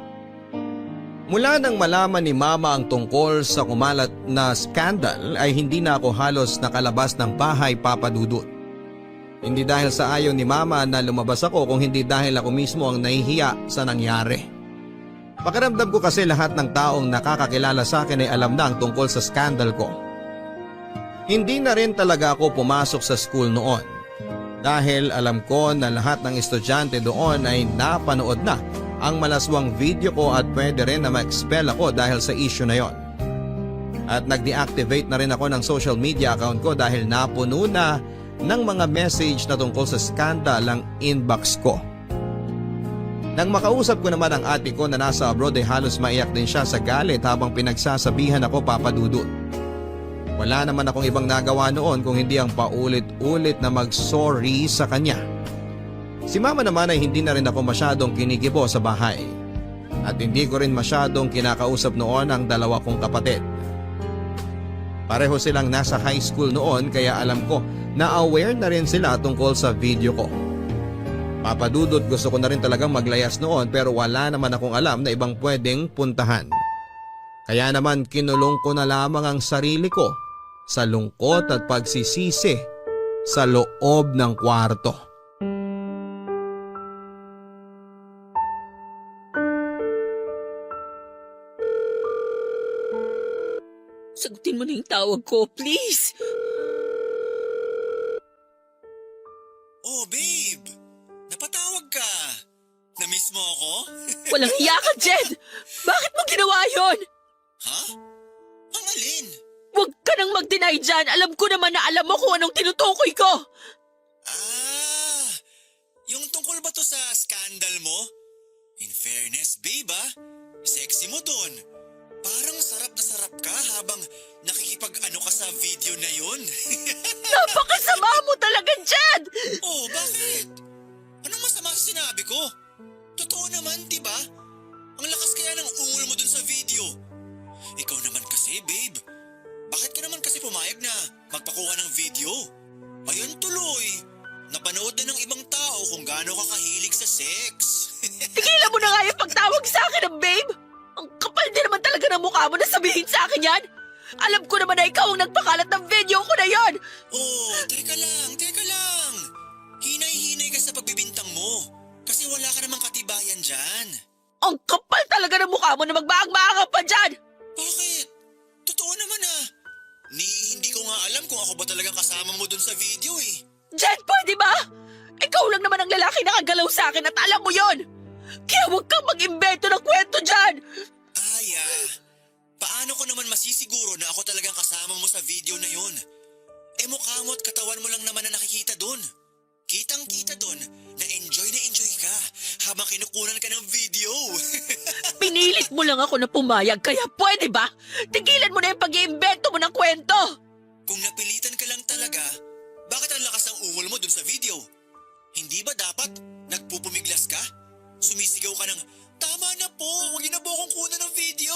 Mula nang malaman ni Mama ang tungkol sa kumalat na skandal ay hindi na ako halos nakalabas ng bahay, Papa Dudut. Hindi dahil sa ayaw ni Mama na lumabas ako, kung hindi dahil ako mismo ang nahihiya sa nangyari. Pakiramdam ko kasi lahat ng taong nakakakilala sa akin ay alam na ang tungkol sa skandal ko. Hindi na rin talaga ako pumasok sa school noon dahil alam ko na lahat ng estudyante doon ay napanood na ang malaswang video ko at pwede rin na ma-expel ako dahil sa issue na yon. At nag-deactivate na rin ako ng social media account ko dahil napuno na ng mga message na tungkol sa skandal ang inbox ko. Nang makausap ko naman ang ate ko na nasa abroad ay halos maiyak din siya sa galit habang pinagsasabihan ako, Papa Dudut. Wala naman akong ibang nagawa noon kung hindi ang paulit-ulit na mag-sorry sa kanya. Si Mama naman ay hindi na rin ako masyadong kinikibo sa bahay. At hindi ko rin masyadong kinakausap noon ang dalawa kong kapatid. Pareho silang nasa high school noon kaya alam ko na aware na rin sila tungkol sa video ko. Papa Dudut, gusto ko na rin talagang maglayas noon pero wala naman akong alam na ibang pwedeng puntahan. Kaya naman kinulong ko na lamang ang sarili ko sa lungkot at pagsisisi sa loob ng kwarto. Sagutin mo na yung tawag ko, please. Oh, babe! Napatawag ka! Na-miss mo ako? Walang hiya ka, Jed! Bakit mo ginawa yon? Ha? Ang alin? Huwag ka nang mag-deny dyan. Alam ko naman na alam mo kung anong tinutukoy ko. Ah! Yung tungkol ba to sa skandal mo? In fairness, babe sexy mo dun. Parang sarap na sarap ka habang nakikipag-ano ka sa video na yun. Napakasama mo talaga, Jed! Oh, bakit? Anong masama sa sinabi ko? Totoo naman, di ba? Ang lakas kaya ng ungol mo dun sa video. Ikaw naman kasi, babe. Bakit ka naman kasi pumayag na magpakuha ng video? Ayun tuloy. Napanood na ng ibang tao kung gaano ka kahilig sa sex. Tigilan mo na nga yung pagtawag sa akin ng babe! Ang kapal din naman talaga ng mukha mo na sabihin sa akin yan! Alam ko naman na ikaw ang nagpakalat ng video ko na yon! Oh, teka lang. Hinay-hinay ka sa pagbibintang mo. Kasi wala ka namang katibayan dyan. Ang kapal talaga ng mukha mo na magbaang-baang pa dyan! Bakit? Totoo naman hindi ko nga alam kung ako ba talagang kasama mo dun sa video eh. Jed, pwede ba? Ikaw lang naman ang lalaki nakagalaw sa akin at alam mo yon! Kaya huwag kang mag-imbento ng kwento dyan! Aya, paano ko naman masisiguro na ako talagang kasama mo sa video na yun? Mukha mo at katawan mo lang naman na nakikita dun. Kitang-kita dun na enjoy ka habang kinukunan ka ng video. Pinilit mo lang ako na pumayag, kaya pwede ba? Tigilan mo na yung pag-iimbento mo ng kwento! Kung napilitan ka lang talaga, bakit ang lakas ng ungol mo dun sa video? Hindi ba dapat nagpupumiglas ka? Sumisigaw ka ng, tama na po, huwag niyo na po akong kunan ng video.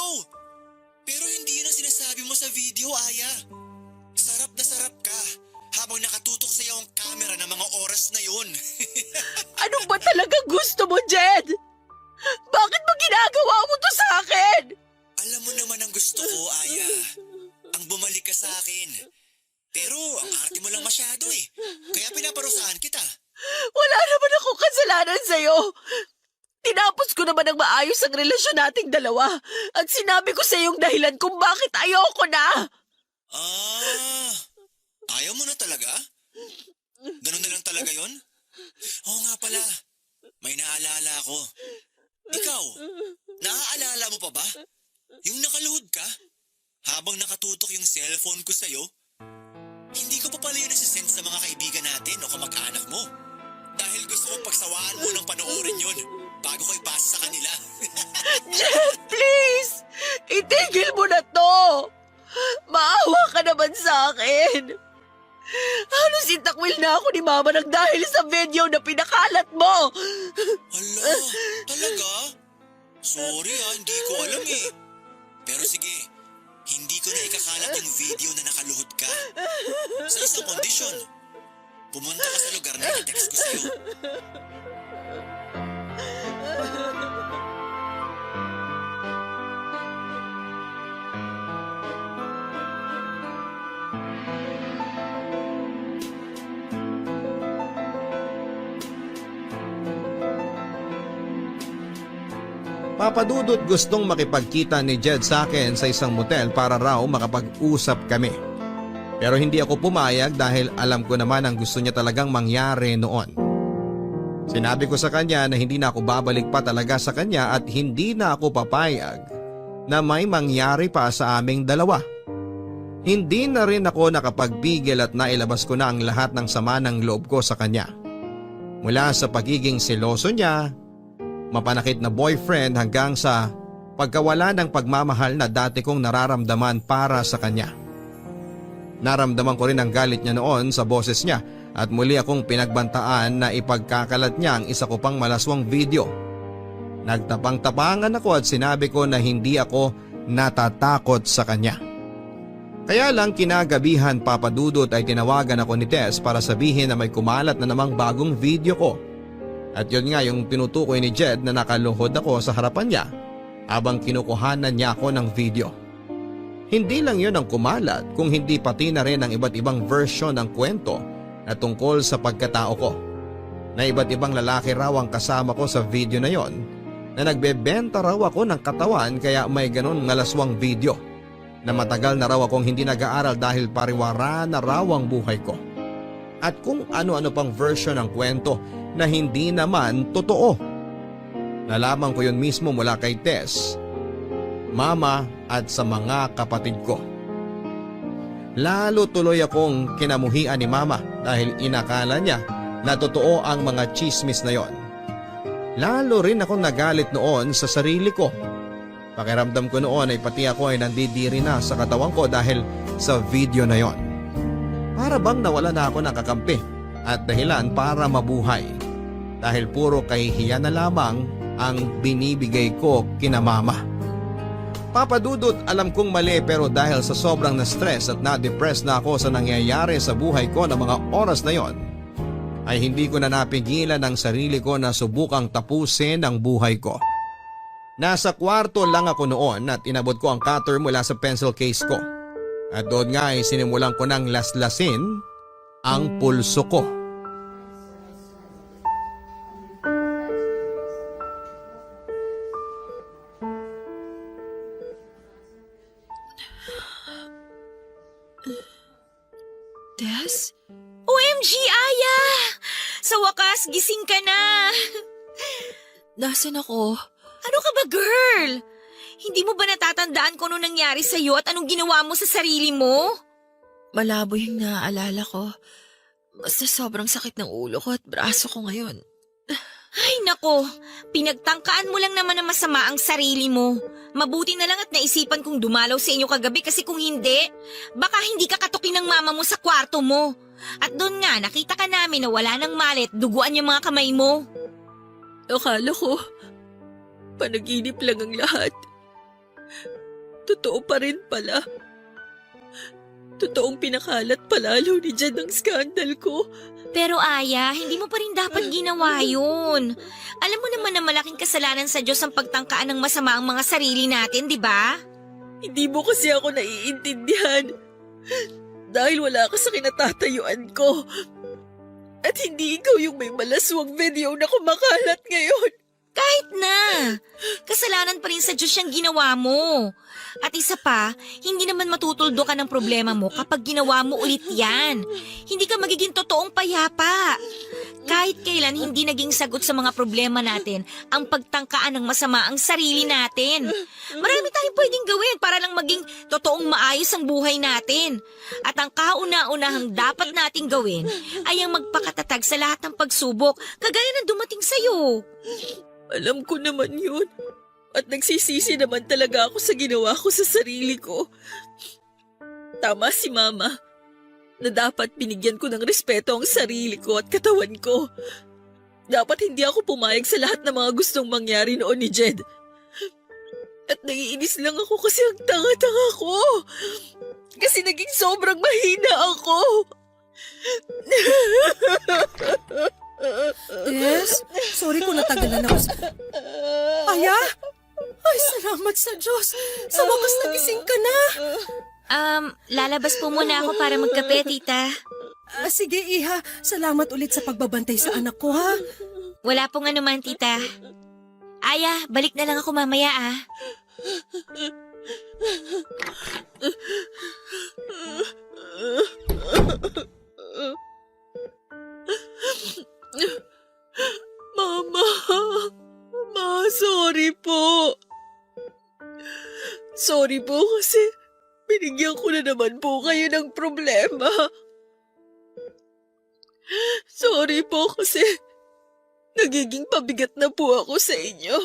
Pero hindi yun ang sinasabi mo sa video, Aya. Sarap na sarap ka habang nakatutok sa iyo ang camera ng mga oras na yun. Ano ba talaga gusto mo, Jed? Bakit mo ginagawa mo to sa akin? Alam mo naman ang gusto ko, Aya. Ang bumalik ka sa akin. Pero ang arte mo lang masyado kaya pinaparusahan kita. Wala naman akong kasalanan sa'yo. Tinapos ko naman ng maayos ang relasyon nating dalawa at sinabi ko sa iyong dahilan kung bakit ayoko na. Ayaw mo na talaga? Ganun na lang talaga yon? Oo nga pala, may naalala ako. Ikaw, naaalala mo pa ba? Yung nakaluhod ka? Habang nakatutok yung cellphone ko sa'yo? Hindi ko pa pala yun nasisend sa mga kaibigan natin o kamag-anak mo. Dahil gusto kong pagsawaan mo ng panoorin yun bago ko ipasa sa kanila. Jeff, please! Itigil mo na to! Maawa ka naman sa akin! Halos itakwil na ako ni Mama nang dahil sa video na pinakalat mo! Hala, talaga? Sorry hindi ko alam eh. Pero sige, hindi ko na ikakalat yung video na nakaluhod ka. Sa isang kondisyon, pumunta ka sa lugar na i-text ko sa'yo. Papadudot gustong makipagkita ni Jed sa akin sa isang motel para raw makapag-usap kami. Pero hindi ako pumayag dahil alam ko naman ang gusto niya talagang mangyari noon. Sinabi ko sa kanya na hindi na ako babalik pa talaga sa kanya at hindi na ako papayag na may mangyari pa sa aming dalawa. Hindi na rin ako nakapagpigil at nailabas ko na ang lahat ng sama ng loob ko sa kanya. Mula sa pagiging seloso niya, mapanakit na boyfriend hanggang sa pagkawala ng pagmamahal na dati kong nararamdaman para sa kanya. Naramdaman ko rin ang galit niya noon sa boses niya at muli akong pinagbantaan na ipagkakalat niya ang isa ko pang malaswang video. Nagtapang-tapangan ako at sinabi ko na hindi ako natatakot sa kanya. Kaya lang kinagabihan papadudot ay tinawagan ako ni Tess para sabihin na may kumalat na namang bagong video ko. At yun nga yung tinutukoy ni Jed na nakaluhod ako sa harapan niya habang kinukuhanan niya ako ng video. Hindi lang yun ang kumalat kung hindi pati na rin ang iba't ibang version ng kwento na tungkol sa pagkatao ko. Na iba't ibang lalaki raw ang kasama ko sa video na yon na nagbebenta raw ako ng katawan kaya may ganun malaswang video. Na matagal na raw akong hindi nag-aaral dahil pariwara na raw ang buhay ko. At kung ano-ano pang version ng kwento na hindi naman totoo. Nalaman ko yun mismo mula kay Tess, Mama at sa mga kapatid ko. Lalo tuloy akong kinamuhian ni Mama dahil inakala niya na totoo ang mga chismis na yon. Lalo rin akong nagalit noon sa sarili ko. Pakiramdam ko noon ay pati ako ay nandidiri na sa katawan ko dahil sa video na yon. Para bang nawala na ako ng kakampi at dahilan para mabuhay. Dahil puro kahihiyan na lamang ang binibigay ko kina Mama. Papadudot, alam kong mali pero dahil sa sobrang na-stress at na-depress na ako sa nangyayari sa buhay ko ng mga oras na yon, ay hindi ko na napigilan ang sarili ko na subukang tapusin ang buhay ko. Nasa kwarto lang ako noon at inabot ko ang cutter mula sa pencil case ko. At doon nga ay sinimulan ko ng laslasin ang pulso ko. Tess? OMG, Aya! Sa wakas, gising ka na! Nasaan ako? Ano ka ba, girl? Hindi mo ba natatandaan kung ano nangyari sa'yo at anong ginawa mo sa sarili mo? Malabo yung naaalala ko. Basta sobrang sakit ng ulo ko at braso ko ngayon. Ay nako, pinagtangkaan mo lang naman na masama ang sarili mo. Mabuti na lang at naisipan kong dumalaw sa inyo kagabi kasi kung hindi, baka hindi ka katukin ng mama mo sa kwarto mo. At doon nga, nakita ka namin na wala ng malit, duguan yung mga kamay mo. Akala ko, panaginip lang ang lahat. Totoo pa rin pala. Totoong pinakalat palalo ni Jed ang skandal ko. Pero Aya, hindi mo pa rin dapat ginawa yun. Alam mo naman na malaking kasalanan sa Diyos ang pagtangkaan ng masama ang mga sarili natin, di ba? Hindi mo kasi ako naiintindihan. Dahil wala ka sa kinatatayuan ko. At hindi ikaw yung may malaswang video na kumakalat ngayon. Kahit na. Kasalanan pa rin sa Diyos yung ginawa mo. At isa pa, hindi naman matutuldo ka ng problema mo kapag ginawa mo ulit yan. Hindi ka magiging totoong payapa. Kahit kailan hindi naging sagot sa mga problema natin ang pagtangkaan ng masama ang sarili natin. Marami tayong pwedeng gawin para lang maging totoong maayos ang buhay natin. At ang kauna-unahang dapat nating gawin ay ang magpakatatag sa lahat ng pagsubok kagaya ng dumating sa'yo. Alam ko naman yun. At nagsisisi naman talaga ako sa ginawa ko sa sarili ko. Tama si Mama na dapat binigyan ko ng respeto ang sarili ko at katawan ko. Dapat hindi ako pumayag sa lahat ng mga gustong mangyari noon ni Jed. At naiinis lang ako kasi ang tanga-tanga ko. Kasi naging sobrang mahina ako. Tess, sorry kung natagalan ako sa... Aya? Ay, salamat sa Diyos. Sa wakas nagising ka na. Lalabas po muna ako para magkape, tita. Sige, Iha. Salamat ulit sa pagbabantay sa anak ko, ha? Wala pong anuman, tita. Aya, balik na lang ako mamaya, ah. Mama, sorry po. Sorry po kasi binigyan ko na naman po kayo ng problema. Sorry po kasi nagiging pabigat na po ako sa inyo.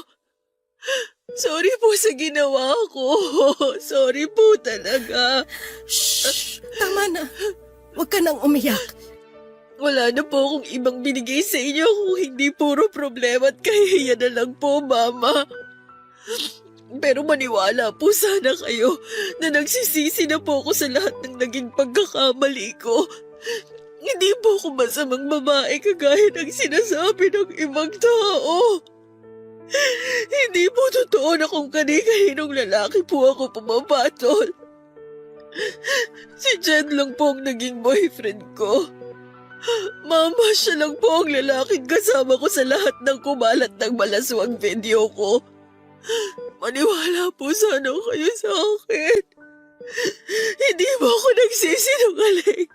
Sorry po sa ginawa ko. Sorry po talaga. Shh! Tama na. Huwag ka nang umiyak. Wala na po akong ibang binigay sa inyo kung hindi puro problema at kahihiyan na lang po, Mama. Pero maniwala po sana kayo na nagsisisi na po ako sa lahat ng naging pagkakamali ko. Hindi po ako masamang babae kagaya ng sinasabi ng ibang tao. Hindi po totoo na kung kani-kaninong lalaki po ako pumapatol. Si Jed lang po ang naging boyfriend ko. Mama, siya lang po ang lalaking kasama ko sa lahat ng kumalat ng malaswang video ko. Maniwala po sana kayo sa akin. Hindi mo ako nagsisinungaling.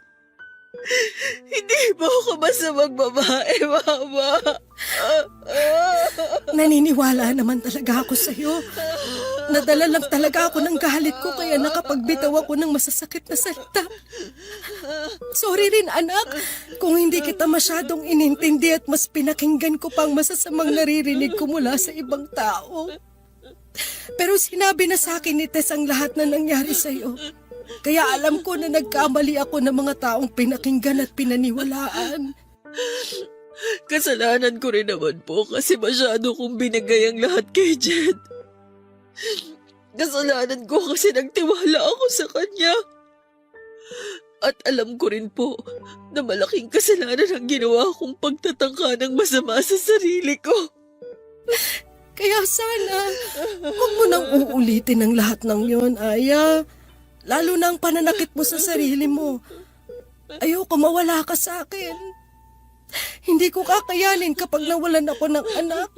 Hindi mo ako masamang babae, Mama. Naniniwala naman talaga ako sa'yo. Nadala lang talaga ako ng galit ko kaya nakapagbitaw ako ng masasakit na salita. Sorry rin, anak, kung hindi kita masyadong inintindi at mas pinakinggan ko pang masasamang naririnig ko mula sa ibang tao. Pero sinabi na sa akin ni Tess ang lahat na nangyari sa'yo. Kaya alam ko na nagkamali ako ng mga taong pinakinggan at pinaniwalaan. Kasalanan ko rin naman po kasi masyado kong binigay ang lahat kay Jed. Kasalanan ko kasi nagtiwala ako sa kanya. At alam ko rin po na malaking kasalanan ang ginawa kong pagtatangka ng masama sa sarili ko. Kaya sana, huwag mo nang uulitin ang lahat ng yon, Aya. Lalo na ang pananakit mo sa sarili mo. Ayoko mawala ka sa akin. Hindi ko kakayanin kapag nawalan ako ng anak.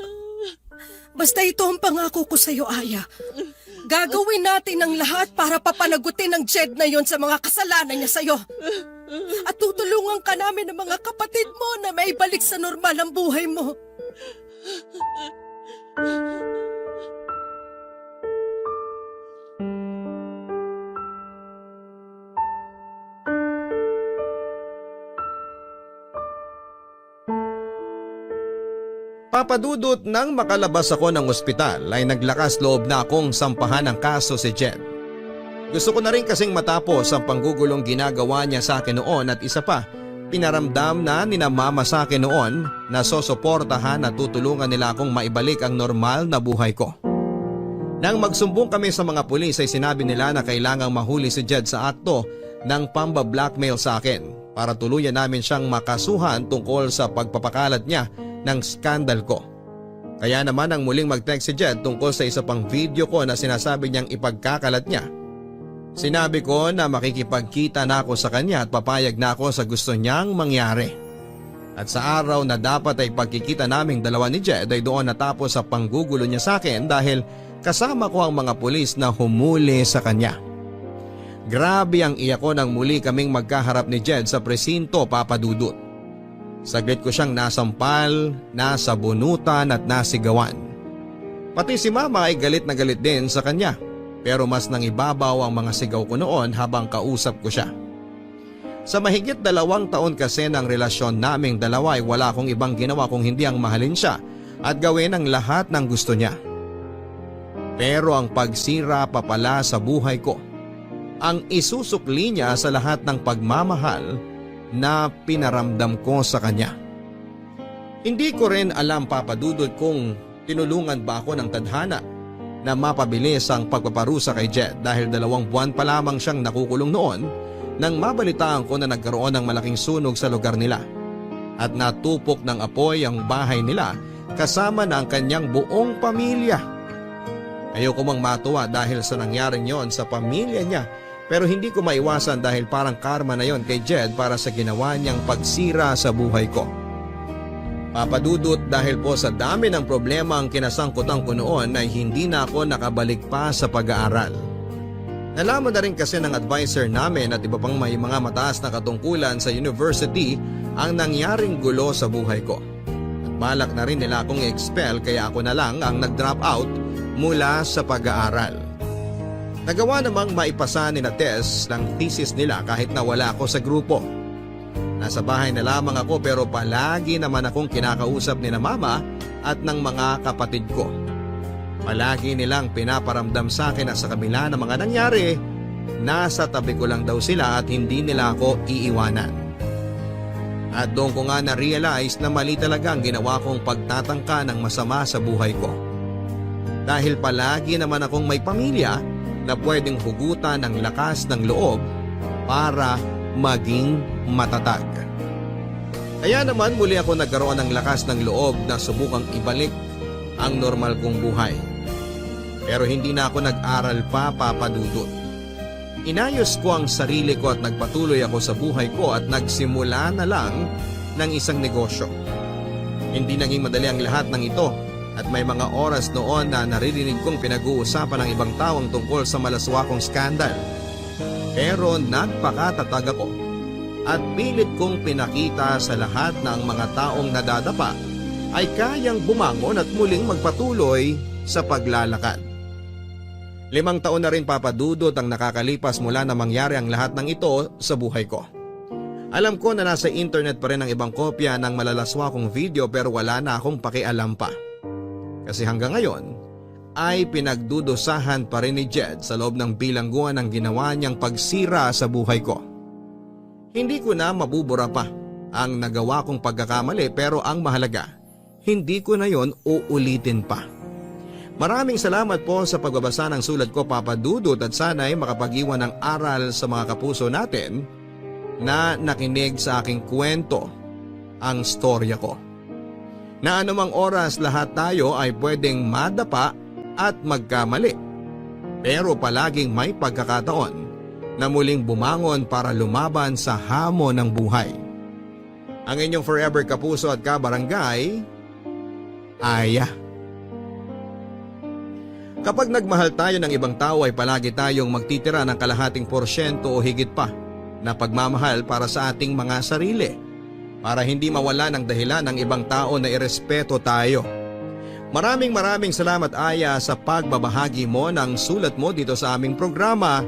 Basta ito ang pangako ko sa iyo, Aya. Gagawin natin ang lahat para papanagutin ng Jed na yon sa mga kasalanan niya sa iyo. At tutulungan ka namin ng mga kapatid mo na maibalik sa normal ang buhay mo. Papadudot nang makalabas ako ng ospital ay naglakas loob na akong sampahan ng kaso si Jed. Gusto ko na rin kasing matapos ang panggugulong ginagawa niya sa akin noon at isa pa, pinaramdam na ni mama sa akin noon na sosuportahan at tutulungan nila akong maibalik ang normal na buhay ko. Nang magsumbong kami sa mga pulis ay sinabi nila na kailangang mahuli si Jed sa akto ng pamba-blackmail sa akin para tuluyan namin siyang makasuhan tungkol sa pagpapakalat niya ng skandal ko. Kaya naman ang muling mag-text si Jed tungkol sa isa pang video ko na sinasabi niyang ipagkakalat niya. Sinabi ko na makikipagkita na ako sa kanya at papayag na ako sa gusto niyang mangyari. At sa araw na dapat ay pagkikita naming dalawa ni Jed ay doon natapos sa panggugulo niya sa akin dahil kasama ko ang mga pulis na humuli sa kanya. Grabe ang iyak ko nang muli kaming magkaharap ni Jed sa presinto, Papa Dudut. Saglit ko siyang nasampal, nasabunutan at nasigawan. Pati si Mama ay galit na galit din sa kanya, pero mas nangibabaw ang mga sigaw ko noon habang kausap ko siya. Sa mahigit 2 taon kasi ng relasyon naming dalawa ay wala akong ibang ginawa kung hindi ang mahalin siya at gawin ang lahat ng gusto niya. Pero ang pagsira pa pala sa buhay ko, ang isusukli niya sa lahat ng pagmamahal na pinaramdam ko sa kanya. Hindi ko rin alam, Papa Dudut, kung tinulungan ba ako ng tadhana na mapabilis ang pagpaparusa kay Jed dahil 2 buwan pa lamang siyang nakukulong noon nang mabalitaan ko na nagkaroon ng malaking sunog sa lugar nila at natupok ng apoy ang bahay nila kasama na ang kanyang buong pamilya. Ayoko mang matuwa dahil sa nangyaring yon sa pamilya niya, pero hindi ko maiwasan dahil parang karma na yon kay Jed para sa ginawa niyang pagsira sa buhay ko. Papa Dudut, dahil po sa dami ng problema ang kinasangkutan ko noon ay hindi na ako nakabalik pa sa pag-aaral. Nalaman na rin kasi ng advisor namin at iba pang may mga mataas na katungkulan sa university ang nangyaring gulo sa buhay ko. At balak na rin nila akong i-expel kaya ako na lang ang nag-drop out mula sa pag-aaral. Nagawa namang maipasa ni na Tess ng thesis nila kahit na wala ako sa grupo. Nasa bahay na lamang ako pero palagi naman akong kinakausap ni na Mama at ng mga kapatid ko. Palagi nilang pinaparamdam sa akin na sa kabila ng mga nangyari, nasa tabi ko lang daw sila at hindi nila ako iiwanan. At doon ko nga na-realize na mali talaga ang ginawa kong pagtatangka ng masama sa buhay ko. Dahil palagi naman akong may pamilya na pwedeng hugutan ng lakas ng loob para maging matatag. Kaya naman muli ako nagkaroon ng lakas ng loob na subukang ibalik ang normal kong buhay. Pero hindi na ako nag-aral pa, Papa Dudut. Inayos ko ang sarili ko at nagpatuloy ako sa buhay ko at nagsimula na lang ng isang negosyo. Hindi naging madali ang lahat ng ito at may mga oras noon na naririnig kong pinag-uusapan ng ibang taong tungkol sa malaswakong skandal. Pero nagpakatatag ako at pilit kong pinakita sa lahat na ang mga taong nadadapa ay kayang bumangon at muling magpatuloy sa paglalakad. 5 taon na rin, Papa Dudut, ang nakakalipas mula na mangyari ang lahat ng ito sa buhay ko. Alam ko na nasa internet pa rin ang ibang kopya ng malalaswakong video pero wala na akong pakialam pa. Kasi hanggang ngayon ay pinagdudusahan pa rin ni Jed sa loob ng bilangguan ng ginawa niyang pagsira sa buhay ko. Hindi ko na mabubura pa ang nagawa kong pagkakamali pero ang mahalaga, hindi ko na yon uulitin pa. Maraming salamat po sa pagbabasa ng sulat ko, Papa Dudut, at sana'y makapag-iwan ng aral sa mga kapuso natin na nakinig sa aking kwento, ang storya ko. Na anumang oras lahat tayo ay pwedeng madapa at magkamali. Pero palaging may pagkakataon na muling bumangon para lumaban sa hamon ng buhay. Ang inyong forever kapuso at kabarangay, Aya. Kapag nagmahal tayo ng ibang tao ay palagi tayong magtitira ng kalahating porsyento o higit pa na pagmamahal para sa ating mga sarili para hindi mawala ng dahilan ng ibang tao na irespeto tayo. Maraming salamat, Aya, sa pagbabahagi mo ng sulat mo dito sa aming programa.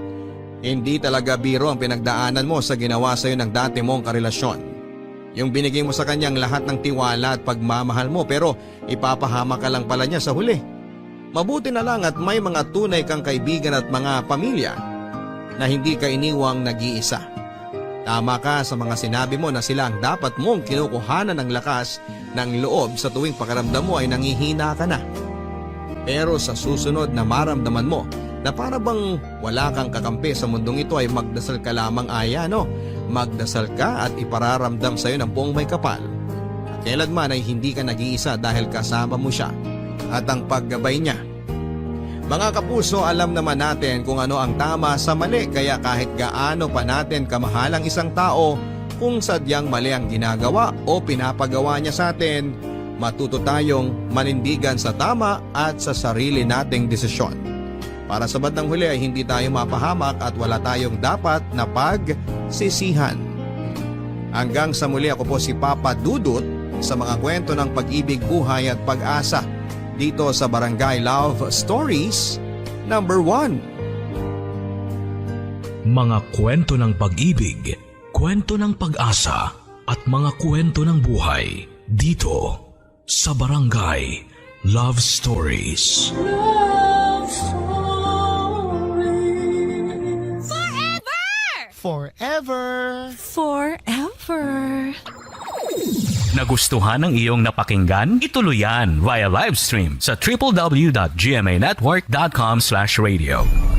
Hindi talaga biro ang pinagdaanan mo sa ginawa sa iyo ng dati mong karelasyon. Yung binigay mo sa kanyang lahat ng tiwala at pagmamahal mo pero ipapahama ka lang pala niya sa huli. Mabuti na lang at may mga tunay kang kaibigan at mga pamilya na hindi ka iniwang nag-iisa. Tama ka sa mga sinabi mo na sila ang dapat mong kinukuhanan ng lakas ng loob sa tuwing pakiramdam mo ay nangihina ka na. Pero sa susunod na maramdaman mo na para bang wala kang kakampi sa mundong ito ay magdasal ka lamang, Aya, no? Magdasal ka at ipararamdam sa iyo ng buong may kapal. At kailanman ay hindi ka nag-iisa dahil kasama mo siya at ang paggabay niya. Mga kapuso, alam naman natin kung ano ang tama sa mali kaya kahit gaano pa natin kamahal ang isang tao, kung sadyang mali ang ginagawa o pinapagawa niya sa atin, matuto tayong manindigan sa tama at sa sarili nating desisyon. Para sa bandang huli ay hindi tayo mapahamak at wala tayong dapat na pagsisihan. Hanggang sa muli, ako po si Papa Dudut sa mga kwento ng pag-ibig, buhay at pag-asa dito sa Barangay Love Stories number 1. Mga kwento ng pag-ibig, kwento ng pag-asa at mga kwento ng buhay dito sa Barangay Love Stories. Nagustuhan ng iyong napakinggan? Ituloy yan via live stream sa www.gmanetwork.com/radio.